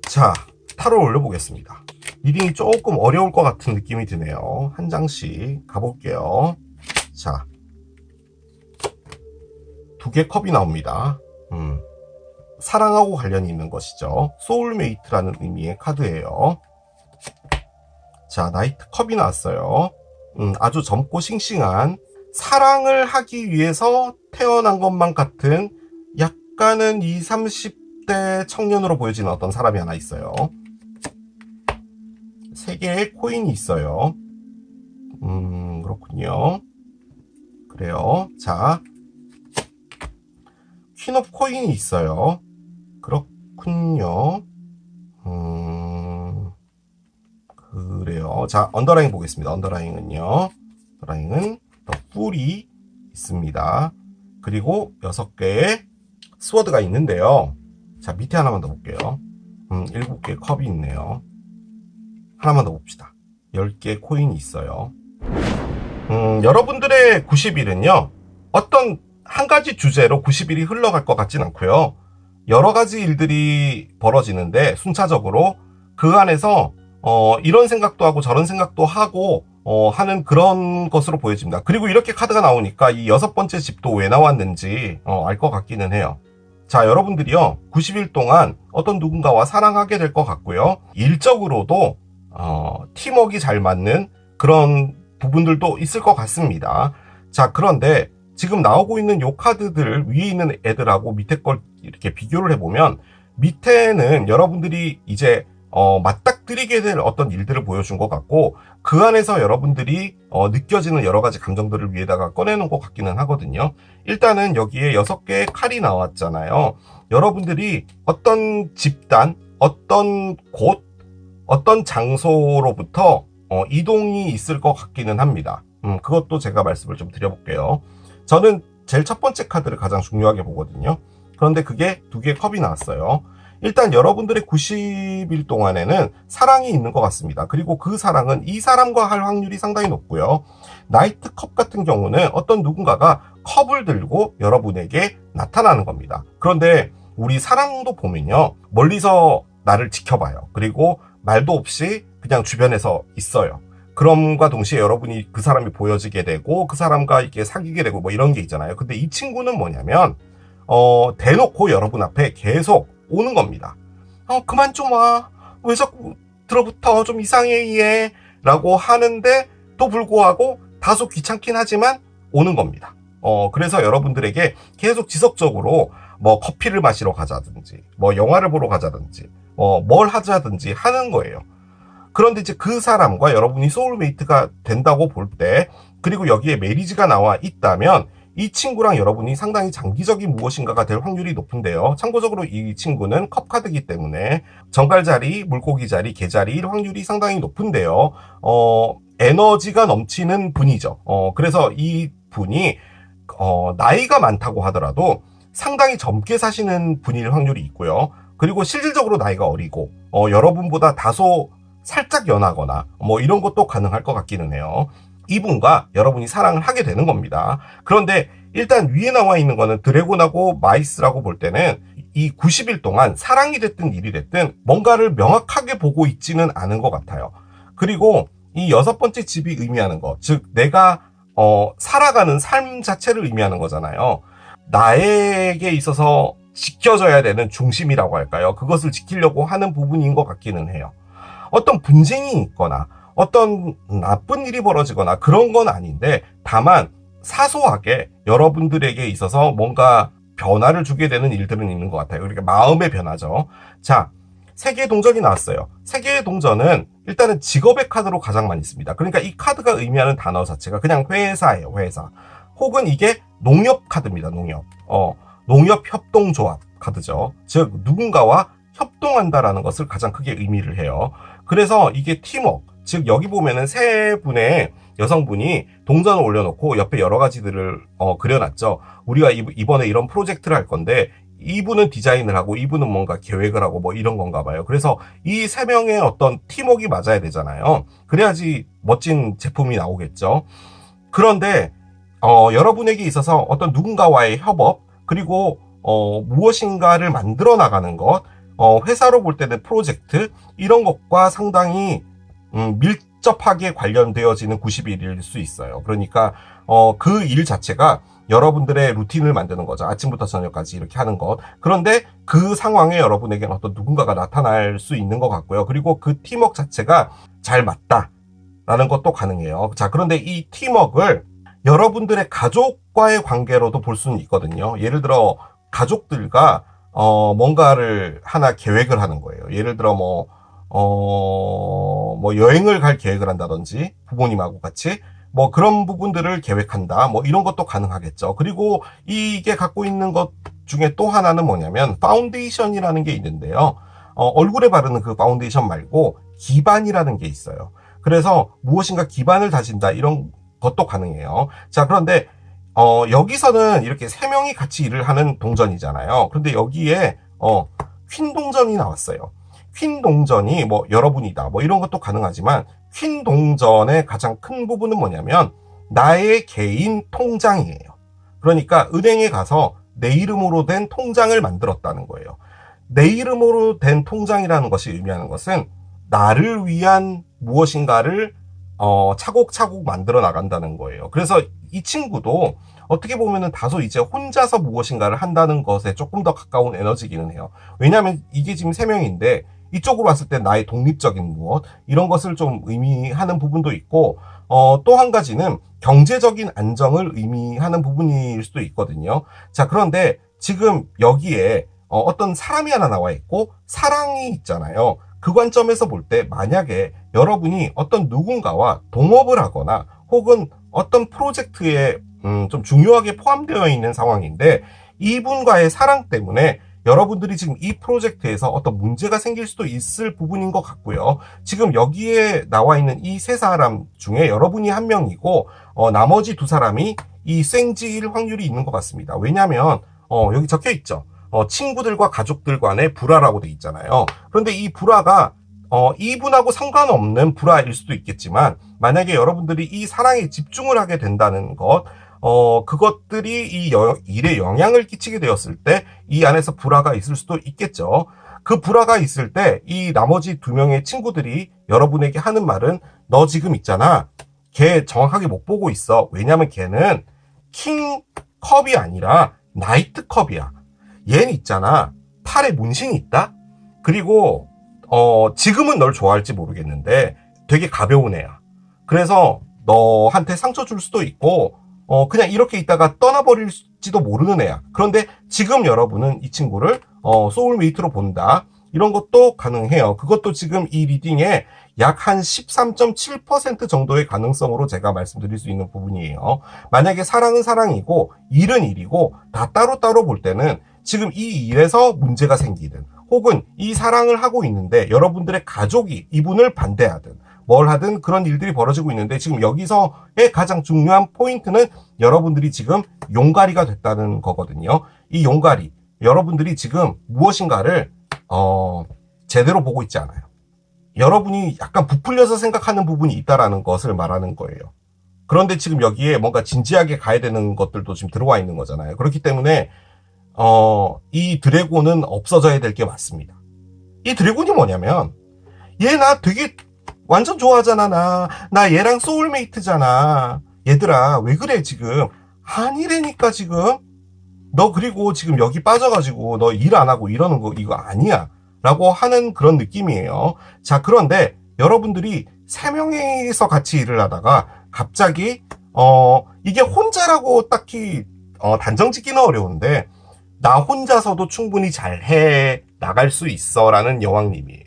A: 자, 타로 올려보겠습니다. 리딩이 조금 어려울 것 같은 느낌이 드네요. 한 장씩 가볼게요. 자, 2개 컵이 나옵니다. 사랑하고 관련이 있는 것이죠. 소울메이트라는 의미의 카드예요. 자, 나이트 컵이 나왔어요. 아주 젊고 싱싱한, 사랑을 하기 위해서 태어난 것만 같은 약간은 20, 30대 청년으로 보여지는 어떤 사람이 하나 있어요. 3개의 코인이 있어요. 그렇군요. 그래요. 자, 퀸 오브 코인이 있어요. 그렇군요. 그래요. 자, 언더라인 보겠습니다. 언더라인은요. 언더라인은 더 뿔이 있습니다. 그리고 6개의 스워드가 있는데요. 자, 밑에 하나만 더 볼게요. 7개의 컵이 있네요. 하나만 더 봅시다. 10개의 코인이 있어요. 여러분들의 90일은요, 어떤 한 가지 주제로 90일이 흘러갈 것 같진 않고요. 여러 가지 일들이 벌어지는데 순차적으로 그 안에서 이런 생각도 하고 저런 생각도 하고 하는 그런 것으로 보여집니다. 그리고 이렇게 카드가 나오니까 이 6번째 집도 왜 나왔는지 알 것 같기는 해요. 자, 여러분들이요, 90일 동안 어떤 누군가와 사랑하게 될 것 같고요. 일적으로도 팀워크가 잘 맞는 그런 부분들도 있을 것 같습니다. 자, 그런데 지금 나오고 있는 요 카드들 위에 있는 애들하고 밑에 걸 이렇게 비교를 해보면 밑에는 여러분들이 이제 맞닥뜨리게 될 어떤 일들을 보여준 것 같고 그 안에서 여러분들이 느껴지는 여러 가지 감정들을 위에다가 꺼내놓은 것 같기는 하거든요. 일단은 여기에 6개의 칼이 나왔잖아요. 여러분들이 어떤 집단, 어떤 곳, 어떤 장소로부터 이동이 있을 것 같기는 합니다. 그것도 제가 말씀을 좀 드려볼게요. 저는 제일 첫 번째 카드를 가장 중요하게 보거든요. 그런데 그게 2개의 컵이 나왔어요. 일단 여러분들의 90일 동안에는 사랑이 있는 것 같습니다. 그리고 그 사랑은 이 사람과 할 확률이 상당히 높고요. 나이트컵 같은 경우는 어떤 누군가가 컵을 들고 여러분에게 나타나는 겁니다. 그런데 우리 사랑도 보면요, 멀리서 나를 지켜봐요. 그리고 말도 없이 그냥 주변에서 있어요. 그럼과 동시에 여러분이 그 사람이 보여지게 되고 그 사람과 이렇게 사귀게 되고 뭐 이런 게 있잖아요. 근데 이 친구는 뭐냐면 대놓고 여러분 앞에 계속 오는 겁니다. 그만 좀 와. 왜 자꾸 들어붙어. 좀 이상해 얘. 라고 하는데 또 불구하고 다소 귀찮긴 하지만 오는 겁니다. 그래서 여러분들에게 계속 지속적으로 뭐 커피를 마시러 가자든지 뭐 영화를 보러 가자든지 뭘 하자든지 하는 거예요. 그런데 이제 그 사람과 여러분이 소울메이트가 된다고 볼 때, 그리고 여기에 메리지가 나와 있다면 이 친구랑 여러분이 상당히 장기적인 무엇인가가 될 확률이 높은데요. 참고적으로 이 친구는 컵카드이기 때문에 정갈자리, 물고기자리, 개자리일 확률이 상당히 높은데요. 에너지가 넘치는 분이죠. 그래서 이 분이 나이가 많다고 하더라도 상당히 젊게 사시는 분일 확률이 있고요. 그리고 실질적으로 나이가 어리고 여러분보다 다소 살짝 연하거나 뭐 이런 것도 가능할 것 같기는 해요. 이분과 여러분이 사랑을 하게 되는 겁니다. 그런데 일단 위에 나와 있는 거는 드래곤하고 마이스라고 볼 때는 이 90일 동안 사랑이 됐든 일이 됐든 뭔가를 명확하게 보고 있지는 않은 것 같아요. 그리고 이 6번째 집이 의미하는 것, 즉 내가 살아가는 삶 자체를 의미하는 거잖아요. 나에게 있어서 지켜져야 되는 중심이라고 할까요? 그것을 지키려고 하는 부분인 것 같기는 해요. 어떤 분쟁이 있거나 어떤 나쁜 일이 벌어지거나 그런 건 아닌데, 다만 사소하게 여러분들에게 있어서 뭔가 변화를 주게 되는 일들은 있는 것 같아요. 그러니까 마음의 변화죠. 자, 세계의 동전이 나왔어요. 세계의 동전은 일단은 직업의 카드로 가장 많이 씁니다. 그러니까 이 카드가 의미하는 단어 자체가 그냥 회사예요, 회사. 혹은 이게 농협 카드입니다, 농협. 농협 협동조합 카드죠. 즉, 누군가와 협동한다라는 것을 가장 크게 의미를 해요. 그래서 이게 팀워크, 즉 여기 보면은 세 분의 여성분이 동전을 올려놓고 옆에 여러 가지들을 그려놨죠. 우리가 이번에 이런 프로젝트를 할 건데 이분은 디자인을 하고 이분은 뭔가 계획을 하고 뭐 이런 건가 봐요. 그래서 이 세 명의 어떤 팀워크가 맞아야 되잖아요. 그래야지 멋진 제품이 나오겠죠. 그런데 여러분에게 있어서 어떤 누군가와의 협업, 그리고 무엇인가를 만들어 나가는 것, 회사로 볼 때는 프로젝트, 이런 것과 상당히 밀접하게 관련되어지는 90일일 수 있어요. 그러니까 그 일 자체가 여러분들의 루틴을 만드는 거죠. 아침부터 저녁까지 이렇게 하는 것. 그런데 그 상황에 여러분에게는 어떤 누군가가 나타날 수 있는 것 같고요. 그리고 그 팀워크 자체가 잘 맞다라는 것도 가능해요. 자, 그런데 이 팀워크를 여러분들의 가족과의 관계로도 볼 수는 있거든요. 예를 들어 가족들과 뭔가를 하나 계획을 하는 거예요. 예를 들어 뭐 여행을 갈 계획을 한다든지 부모님하고 같이 뭐 그런 부분들을 계획한다. 뭐 이런 것도 가능하겠죠. 그리고 이게 갖고 있는 것 중에 또 하나는 뭐냐면 파운데이션이라는 게 있는데요. 얼굴에 바르는 그 파운데이션 말고 기반이라는 게 있어요. 그래서 무엇인가 기반을 다진다, 이런 것도 가능해요. 자, 그런데 여기서는 이렇게 세 명이 같이 일을 하는 동전이잖아요. 그런데 여기에 퀸 동전이 나왔어요. 퀸 동전이 뭐 여러분이다, 뭐 이런 것도 가능하지만 퀸 동전의 가장 큰 부분은 뭐냐면 나의 개인 통장이에요. 그러니까 은행에 가서 내 이름으로 된 통장을 만들었다는 거예요. 내 이름으로 된 통장이라는 것이 의미하는 것은 나를 위한 무엇인가를 차곡차곡 만들어 나간다는 거예요. 그래서 이 친구도 어떻게 보면은 다소 이제 혼자서 무엇인가를 한다는 것에 조금 더 가까운 에너지기는 해요. 왜냐하면 이게 지금 3명인데 이쪽으로 왔을 때 나의 독립적인 무엇, 이런 것을 좀 의미하는 부분도 있고, 또 한 가지는 경제적인 안정을 의미하는 부분일 수도 있거든요. 자, 그런데 지금 여기에 어떤 사람이 하나 나와 있고 사랑이 있잖아요. 그 관점에서 볼 때 만약에 여러분이 어떤 누군가와 동업을 하거나 혹은 어떤 프로젝트에 좀 중요하게 포함되어 있는 상황인데, 이분과의 사랑 때문에 여러분들이 지금 이 프로젝트에서 어떤 문제가 생길 수도 있을 부분인 것 같고요. 지금 여기에 나와 있는 이 세 사람 중에 여러분이 한 명이고 나머지 두 사람이 이 생지일 확률이 있는 것 같습니다. 왜냐하면 여기 적혀 있죠. 친구들과 가족들 간의 불화라고 돼 있잖아요. 그런데 이 불화가 이분하고 상관없는 불화일 수도 있겠지만, 만약에 여러분들이 이 사랑에 집중을 하게 된다는 것, 그것들이 이 일에 영향을 끼치게 되었을 때 이 안에서 불화가 있을 수도 있겠죠. 그 불화가 있을 때 이 나머지 두 명의 친구들이 여러분에게 하는 말은, 너 지금 있잖아, 걔 정확하게 못 보고 있어. 왜냐면 걔는 킹컵이 아니라 나이트컵이야. 얘는 있잖아, 팔에 문신이 있다? 그리고 지금은 널 좋아할지 모르겠는데 되게 가벼운 애야. 그래서 너한테 상처 줄 수도 있고 그냥 이렇게 있다가 떠나버릴지도 모르는 애야. 그런데 지금 여러분은 이 친구를 소울메이트로 본다. 이런 것도 가능해요. 그것도 지금 이 리딩에 약 한 13.7% 정도의 가능성으로 제가 말씀드릴 수 있는 부분이에요. 만약에 사랑은 사랑이고 일은 일이고 다 따로따로 볼 때는 지금 이 일에서 문제가 생기든, 혹은 이 사랑을 하고 있는데 여러분들의 가족이 이분을 반대하든 뭘 하든 그런 일들이 벌어지고 있는데, 지금 여기서의 가장 중요한 포인트는 여러분들이 지금 용가리가 됐다는 거거든요. 이 용가리, 여러분들이 지금 무엇인가를 제대로 보고 있지 않아요. 여러분이 약간 부풀려서 생각하는 부분이 있다라는 것을 말하는 거예요. 그런데 지금 여기에 뭔가 진지하게 가야 되는 것들도 지금 들어와 있는 거잖아요. 그렇기 때문에 이 드래곤은 없어져야 될 게 맞습니다. 이 드래곤이 뭐냐면, 얘 나 되게 완전 좋아하잖아. 나 얘랑 소울메이트잖아. 얘들아, 왜 그래 지금? 아니라니까 지금. 너 그리고 지금 여기 빠져가지고 너 일 안 하고 이러는 거 이거 아니야. 라고 하는 그런 느낌이에요. 자, 그런데 여러분들이 세 명이서 같이 일을 하다가 갑자기 이게 혼자라고 딱히 단정 짓기는 어려운데, 나 혼자서도 충분히 잘해 나갈 수 있어 라는 여왕님이에요.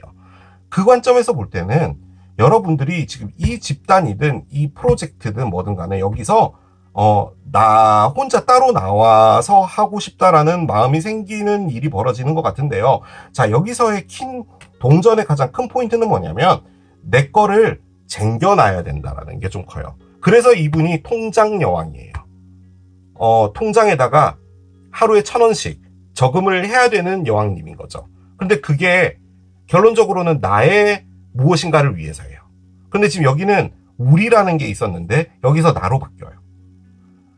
A: 그 관점에서 볼 때는 여러분들이 지금 이 집단이든 이 프로젝트든 뭐든 간에 여기서 나 혼자 따로 나와서 하고 싶다라는 마음이 생기는 일이 벌어지는 것 같은데요. 자, 여기서의 동전의 가장 큰 포인트는 뭐냐면, 내 거를 쟁겨놔야 된다라는 게 좀 커요. 그래서 이분이 통장 여왕이에요. 통장에다가 하루에 1,000원씩 저금을 해야 되는 여왕님인 거죠. 근데 그게 결론적으로는 나의 무엇인가를 위해서예요. 근데 지금 여기는 우리라는 게 있었는데 여기서 나로 바뀌어요.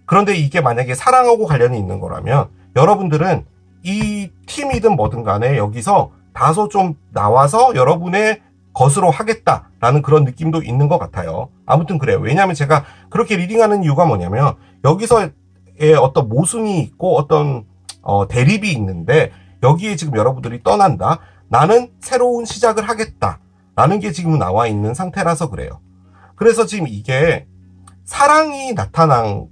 A: 그런데 이게 만약에 사랑하고 관련이 있는 거라면 여러분들은 이 팀이든 뭐든 간에 여기서 다소 좀 나와서 여러분의 것으로 하겠다라는 그런 느낌도 있는 것 같아요. 아무튼 그래요. 왜냐하면 제가 그렇게 리딩하는 이유가 뭐냐면, 여기서의 어떤 모순이 있고 어떤 대립이 있는데, 여기에 지금 여러분들이 떠난다, 나는 새로운 시작을 하겠다 라는 게 지금 나와 있는 상태라서 그래요. 그래서 지금 이게 사랑이 나타난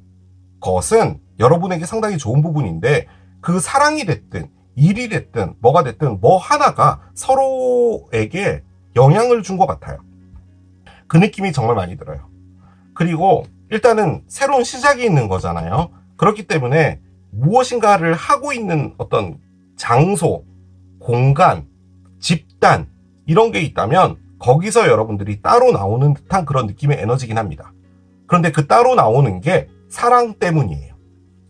A: 것은 여러분에게 상당히 좋은 부분인데, 그 사랑이 됐든 일이 됐든 뭐가 됐든 뭐 하나가 서로에게 영향을 준 것 같아요. 그 느낌이 정말 많이 들어요. 그리고 일단은 새로운 시작이 있는 거잖아요. 그렇기 때문에 무엇인가를 하고 있는 어떤 장소, 공간, 집단 이런 게 있다면 거기서 여러분들이 따로 나오는 듯한 그런 느낌의 에너지긴 합니다. 그런데 그 따로 나오는 게 사랑 때문이에요.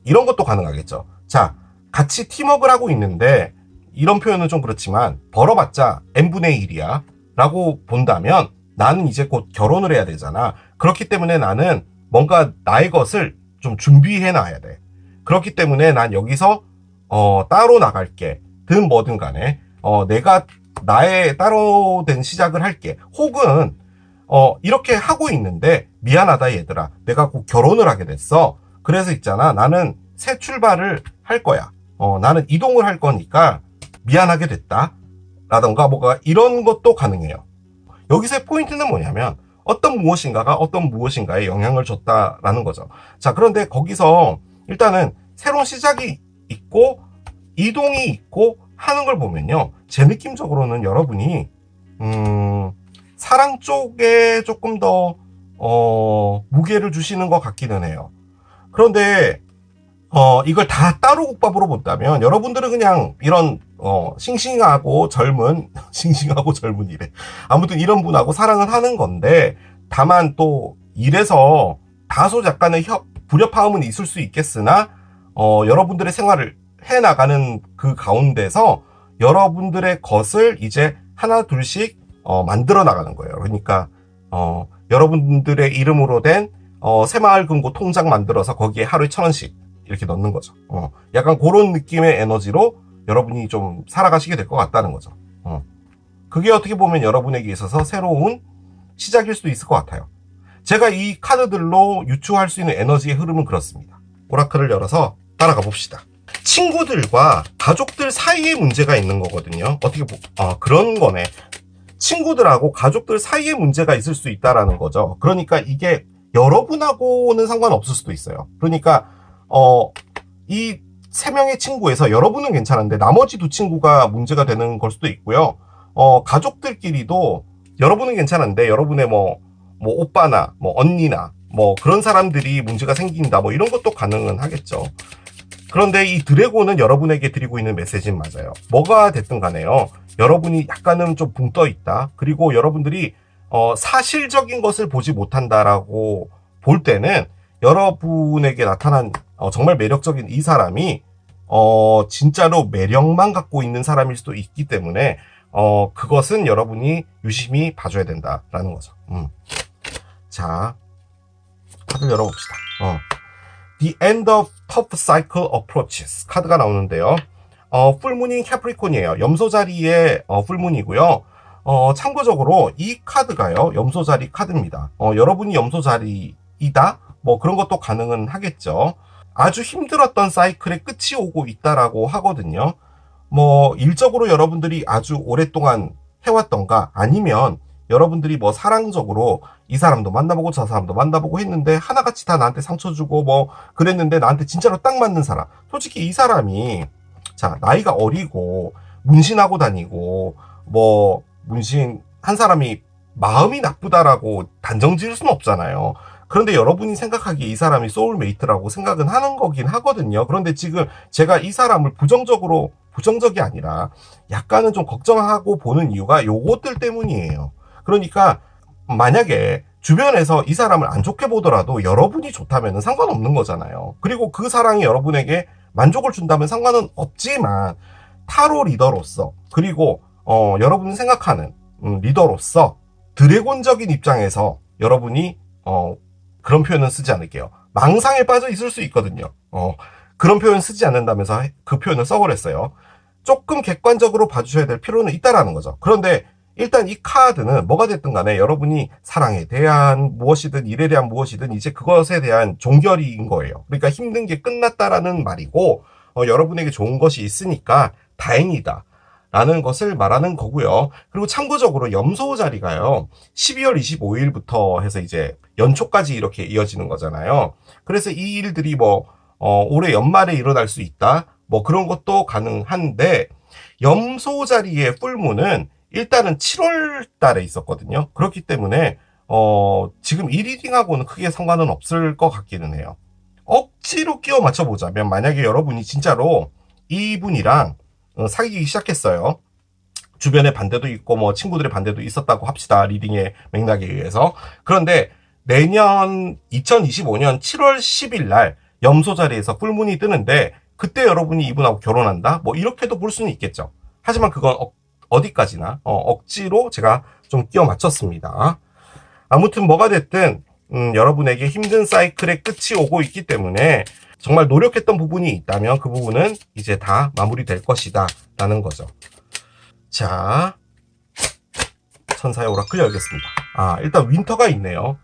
A: 이런 것도 가능하겠죠. 자, 같이 팀워크를 하고 있는데, 이런 표현은 좀 그렇지만 벌어봤자 n분의 1이야 라고 본다면, 나는 이제 곧 결혼을 해야 되잖아. 그렇기 때문에 나는 뭔가 나의 것을 좀 준비해 놔야 돼. 그렇기 때문에 난 여기서 따로 나갈게 든 뭐든 간에 내가 나의 따로 된 시작을 할게. 혹은 이렇게 하고 있는데, 미안하다 얘들아, 내가 곧 결혼을 하게 됐어. 그래서 있잖아, 나는 새 출발을 할 거야. 나는 이동을 할 거니까 미안하게 됐다 라던가 뭐가 이런 것도 가능해요. 여기서의 포인트는 뭐냐면, 어떤 무엇인가가 어떤 무엇인가에 영향을 줬다라는 거죠. 자, 그런데 거기서 일단은 새로운 시작이 있고 이동이 있고 하는 걸 보면요, 제 느낌적으로는 여러분이 사랑 쪽에 조금 더 무게를 주시는 것 같기는 해요. 그런데 이걸 다 따로 국밥으로 본다면 여러분들은 그냥 이런 싱싱하고 젊은 싱싱하고 젊은이래. 아무튼 이런 분하고 사랑을 하는 건데, 다만 또 일에서 다소 약간의 불협화음은 있을 수 있겠으나 여러분들의 생활을 해나가는 그 가운데서 여러분들의 것을 이제 하나 둘씩 만들어 나가는 거예요. 그러니까 여러분들의 이름으로 된 새마을금고 통장 만들어서 거기에 하루에 1,000원씩 이렇게 넣는 거죠. 약간 그런 느낌의 에너지로 여러분이 좀 살아가시게 될 것 같다는 거죠. 그게 어떻게 보면 여러분에게 있어서 새로운 시작일 수도 있을 것 같아요. 제가 이 카드들로 유추할 수 있는 에너지의 흐름은 그렇습니다. 오라클을 열어서 따라가 봅시다. 친구들과 가족들 사이에 문제가 있는 거거든요. 그런 거네. 친구들하고 가족들 사이에 문제가 있을 수 있다라는 거죠. 그러니까 이게 여러분하고는 상관없을 수도 있어요. 그러니까 이 3명의 친구에서 여러분은 괜찮은데 나머지 2친구가 문제가 되는 걸 수도 있고요. 가족들끼리도 여러분은 괜찮은데 여러분의 뭐 오빠나 뭐 언니나 뭐 그런 사람들이 문제가 생긴다 뭐 이런 것도 가능은 하겠죠. 그런데 이 드래곤은 여러분에게 드리고 있는 메시지는 맞아요. 뭐가 됐든 간에요. 여러분이 약간은 좀 붕 떠 있다. 그리고 여러분들이 사실적인 것을 보지 못한다라고 볼 때는 여러분에게 나타난 정말 매력적인 이 사람이 진짜로 매력만 갖고 있는 사람일 수도 있기 때문에 그것은 여러분이 유심히 봐줘야 된다라는 거죠. 자, 카드를 열어봅시다. The End of Tough Cycle Approaches 카드가 나오는데요. 풀문인 캐프리콘이에요. 염소 자리의 풀문이고요. 참고적으로 이 카드가요, 염소 자리 카드입니다. 여러분이 염소 자리이다? 뭐 그런 것도 가능은 하겠죠. 아주 힘들었던 사이클의 끝이 오고 있다라고 하거든요. 뭐 일적으로 여러분들이 아주 오랫동안 해왔던가 아니면 여러분들이 뭐 사랑적으로 이 사람도 만나보고 저 사람도 만나보고 했는데 하나같이 다 나한테 상처 주고 뭐 그랬는데 나한테 진짜로 딱 맞는 사람. 솔직히 이 사람이 자 나이가 어리고 문신하고 다니고 뭐 문신한 사람이 마음이 나쁘다라고 단정 지을 수는 없잖아요. 그런데 여러분이 생각하기에 이 사람이 소울메이트라고 생각은 하는 거긴 하거든요. 그런데 지금 제가 이 사람을 부정적이 아니라 약간은 좀 걱정하고 보는 이유가 요것들 때문이에요. 그러니까 만약에 주변에서 이 사람을 안 좋게 보더라도 여러분이 좋다면 상관없는 거잖아요. 그리고 그 사랑이 여러분에게 만족을 준다면 상관은 없지만 타로 리더로서 그리고 여러분이 생각하는 리더로서 드래곤적인 입장에서 여러분이 그런 표현은 쓰지 않을게요. 망상에 빠져 있을 수 있거든요. 그런 표현 쓰지 않는다면서 그 표현을 써버렸어요. 조금 객관적으로 봐주셔야 될 필요는 있다라는 거죠. 그런데 일단 이 카드는 뭐가 됐든 간에 여러분이 사랑에 대한 무엇이든 일에 대한 무엇이든 이제 그것에 대한 종결인 거예요. 그러니까 힘든 게 끝났다라는 말이고 여러분에게 좋은 것이 있으니까 다행이다 라는 것을 말하는 거고요. 그리고 참고적으로 염소 자리가요 12월 25일부터 해서 이제 연초까지 이렇게 이어지는 거잖아요. 그래서 이 일들이 뭐 올해 연말에 일어날 수 있다 뭐 그런 것도 가능한데 염소 자리의 풀문은 일단은 7월 달에 있었거든요. 그렇기 때문에 지금 이 리딩하고는 크게 상관은 없을 것 같기는 해요. 억지로 끼워 맞춰보자면 만약에 여러분이 진짜로 이분이랑 사귀기 시작했어요. 주변에 반대도 있고 뭐 친구들의 반대도 있었다고 합시다. 리딩의 맥락에 의해서. 그런데 내년 2025년 7월 10일 날 염소 자리에서 풀문이 뜨는데 그때 여러분이 이분하고 결혼한다? 뭐 이렇게도 볼 수는 있겠죠. 하지만 그건 어디까지나 억지로 제가 좀 끼워 맞췄습니다. 아무튼 뭐가 됐든 여러분에게 힘든 사이클의 끝이 오고 있기 때문에 정말 노력했던 부분이 있다면 그 부분은 이제 다 마무리될 것이다 라는 거죠. 자, 천사의 오라클 열겠습니다. 일단 윈터가 있네요.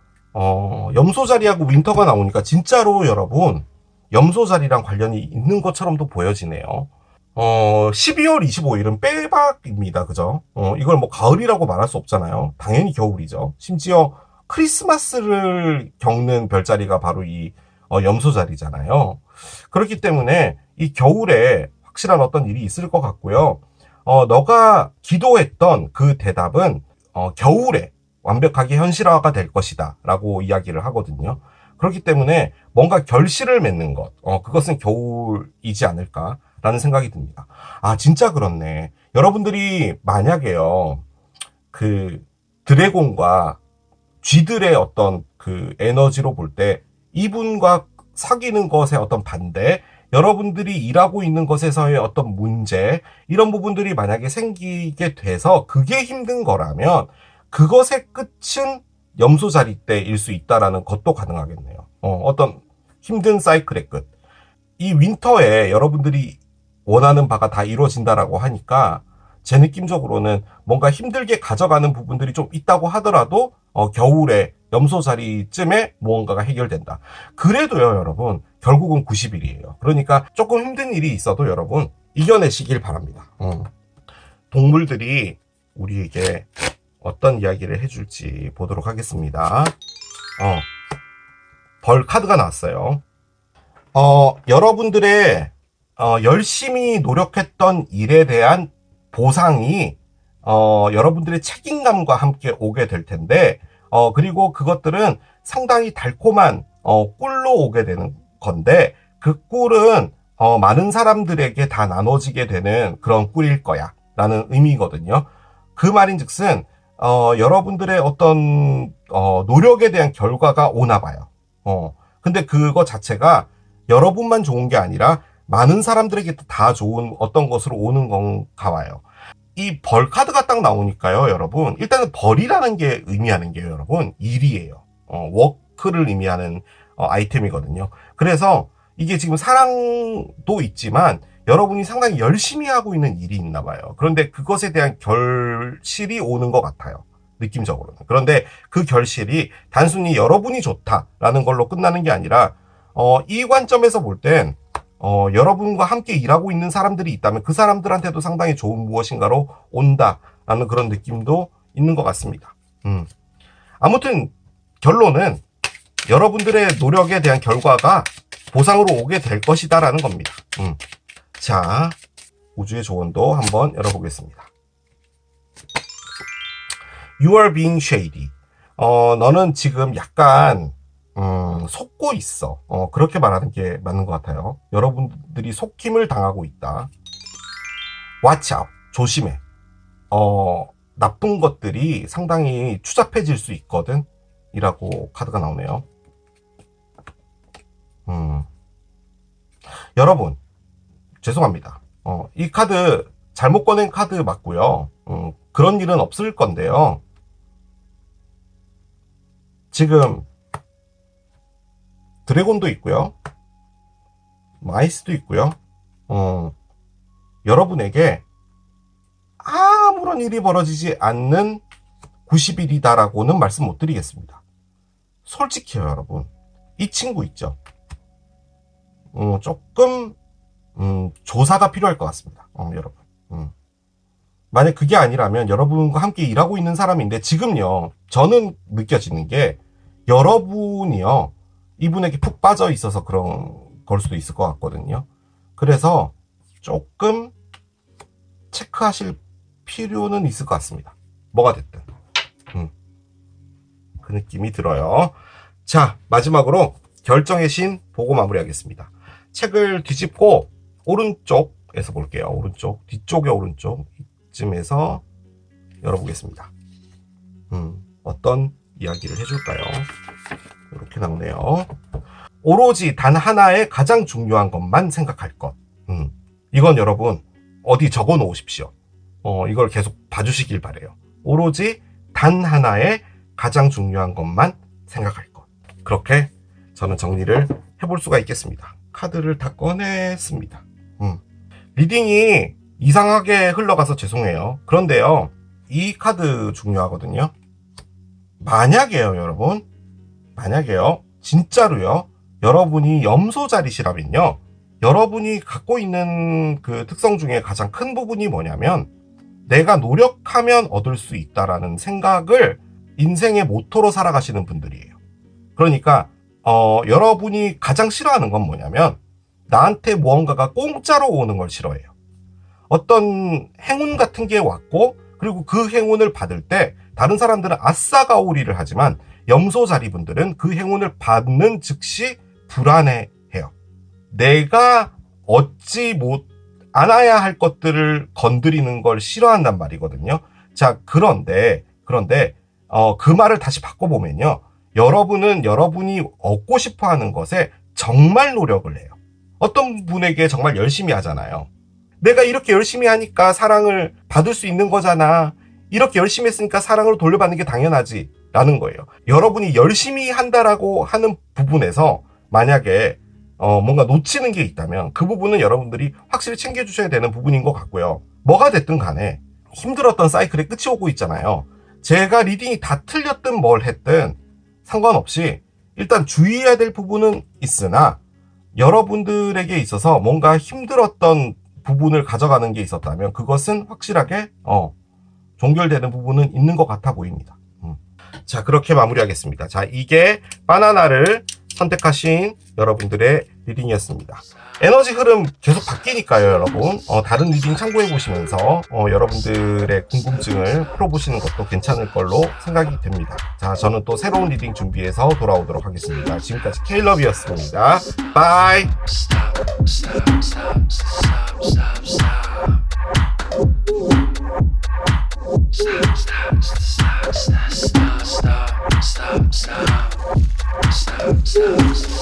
A: 염소 자리하고 윈터가 나오니까 진짜로 여러분 염소 자리랑 관련이 있는 것처럼도 보여지네요. 12월 25일은 빼박입니다. 그죠? 이걸 뭐 가을이라고 말할 수 없잖아요. 당연히 겨울이죠. 심지어 크리스마스를 겪는 별자리가 바로 이 염소 자리잖아요. 그렇기 때문에 이 겨울에 확실한 어떤 일이 있을 것 같고요. 너가 기도했던 그 대답은 겨울에 완벽하게 현실화가 될 것이다 라고 이야기를 하거든요. 그렇기 때문에 뭔가 결실을 맺는 것, 그것은 겨울이지 않을까 라는 생각이 듭니다. 진짜 그렇네. 여러분들이 만약에요, 그 드래곤과 쥐들의 어떤 그 에너지로 볼 때 이분과 사귀는 것의 어떤 반대, 여러분들이 일하고 있는 것에서의 어떤 문제, 이런 부분들이 만약에 생기게 돼서 그게 힘든 거라면 그것의 끝은 염소자리 때일 수 있다라는 것도 가능하겠네요. 어떤 힘든 사이클의 끝. 이 윈터에 여러분들이 원하는 바가 다 이루어진다라고 하니까 제 느낌적으로는 뭔가 힘들게 가져가는 부분들이 좀 있다고 하더라도 겨울에 염소자리쯤에 무언가가 해결된다. 그래도요, 여러분, 결국은 90일이에요. 그러니까 조금 힘든 일이 있어도 여러분 이겨내시길 바랍니다. 동물들이 우리에게 어떤 이야기를 해줄지 보도록 하겠습니다. 벌 카드가 나왔어요. 여러분들의 열심히 노력했던 일에 대한 보상이 여러분들의 책임감과 함께 오게 될 텐데, 그리고 그것들은 상당히 달콤한 꿀로 오게 되는 건데, 그 꿀은 많은 사람들에게 다 나눠지게 되는 그런 꿀일 거야 라는 의미거든요. 그 말인즉슨 여러분들의 어떤 노력에 대한 결과가 오나 봐요. 근데 그거 자체가 여러분만 좋은 게 아니라 많은 사람들에게 다 좋은 어떤 것으로 오는 건가 봐요. 이 벌 카드가 딱 나오니까요, 여러분. 일단은 벌이라는 게 의미하는 게요, 여러분. 일이에요. 워크를 의미하는 아이템이거든요. 그래서 이게 지금 사랑도 있지만 여러분이 상당히 열심히 하고 있는 일이 있나 봐요. 그런데 그것에 대한 결실이 오는 것 같아요. 느낌적으로는. 그런데 그 결실이 단순히 여러분이 좋다라는 걸로 끝나는 게 아니라 이 관점에서 볼 땐 여러분과 함께 일하고 있는 사람들이 있다면 그 사람들한테도 상당히 좋은 무엇인가로 온다라는 그런 느낌도 있는 것 같습니다. 아무튼 결론은 여러분들의 노력에 대한 결과가 보상으로 오게 될 것이다라는 겁니다. 자, 우주의 조언도 한번 열어보겠습니다. You are being shady. 너는 지금 약간 속고 있어. 그렇게 말하는 게 맞는 것 같아요. 여러분들이 속힘을 당하고 있다. Watch out. 조심해. 나쁜 것들이 상당히 추잡해질 수 있거든. 이라고 카드가 나오네요. 여러분, 죄송합니다. 이 카드 잘못 꺼낸 카드 맞고요. 그런 일은 없을 건데요. 지금 드래곤도 있고요. 마이스도 있고요. 여러분에게 아무런 일이 벌어지지 않는 90일이다라고는 말씀 못 드리겠습니다. 솔직히요, 여러분. 이 친구 있죠? 조금 조사가 필요할 것 같습니다. 여러분. 만약 그게 아니라면 여러분과 함께 일하고 있는 사람인데 지금요, 저는 느껴지는 게 여러분이요, 이분에게 푹 빠져 있어서 그런 걸 수도 있을 것 같거든요. 그래서 조금 체크하실 필요는 있을 것 같습니다. 뭐가 됐든. 그 느낌이 들어요. 자, 마지막으로 결정의 신 보고 마무리하겠습니다. 책을 뒤집고 오른쪽에서 볼게요. 오른쪽, 뒤쪽의 오른쪽 이쯤에서 열어보겠습니다. 어떤 이야기를 해줄까요? 이렇게 나오네요. 오로지 단 하나의 가장 중요한 것만 생각할 것. 이건 여러분 어디 적어 놓으십시오. 이걸 계속 봐주시길 바래요. 오로지 단 하나의 가장 중요한 것만 생각할 것. 그렇게 저는 정리를 해볼 수가 있겠습니다. 카드를 다 꺼냈습니다. 리딩이 이상하게 흘러가서 죄송해요. 그런데요, 이 카드 중요하거든요. 만약에요, 여러분, 만약에요, 진짜로요, 여러분이 염소자리시라면요, 여러분이 갖고 있는 그 특성 중에 가장 큰 부분이 뭐냐면 내가 노력하면 얻을 수 있다라는 생각을 인생의 모토로 살아가시는 분들이에요. 그러니까 여러분이 가장 싫어하는 건 뭐냐면 나한테 무언가가 공짜로 오는 걸 싫어해요. 어떤 행운 같은 게 왔고 그리고 그 행운을 받을 때 다른 사람들은 아싸가오리를 하지만 염소자리 분들은 그 행운을 받는 즉시 불안해해요. 내가 얻지 못 않아야 할 것들을 건드리는 걸 싫어한단 말이거든요. 자, 그런데 그 말을 다시 바꿔보면요, 여러분은 여러분이 얻고 싶어 하는 것에 정말 노력을 해요. 어떤 분에게 정말 열심히 하잖아요. 내가 이렇게 열심히 하니까 사랑을 받을 수 있는 거잖아. 이렇게 열심히 했으니까 사랑을 돌려받는 게 당연하지. 라는 거예요. 여러분이 열심히 한다라고 하는 부분에서 만약에 뭔가 놓치는 게 있다면 그 부분은 여러분들이 확실히 챙겨주셔야 되는 부분인 것 같고요. 뭐가 됐든 간에 힘들었던 사이클의 끝이 오고 있잖아요. 제가 리딩이 다 틀렸든 뭘 했든 상관없이 일단 주의해야 될 부분은 있으나 여러분들에게 있어서 뭔가 힘들었던 부분을 가져가는 게 있었다면 그것은 확실하게 종결되는 부분은 있는 것 같아 보입니다. 자, 그렇게 마무리하겠습니다. 자, 이게 바나나를 선택하신 여러분들의 리딩이었습니다. 에너지 흐름 계속 바뀌니까요, 여러분. 다른 리딩 참고해 보시면서 여러분들의 궁금증을 풀어보시는 것도 괜찮을 걸로 생각이 됩니다. 자, 저는 또 새로운 리딩 준비해서 돌아오도록 하겠습니다. 지금까지 케일럽이었습니다. 바이! Stop.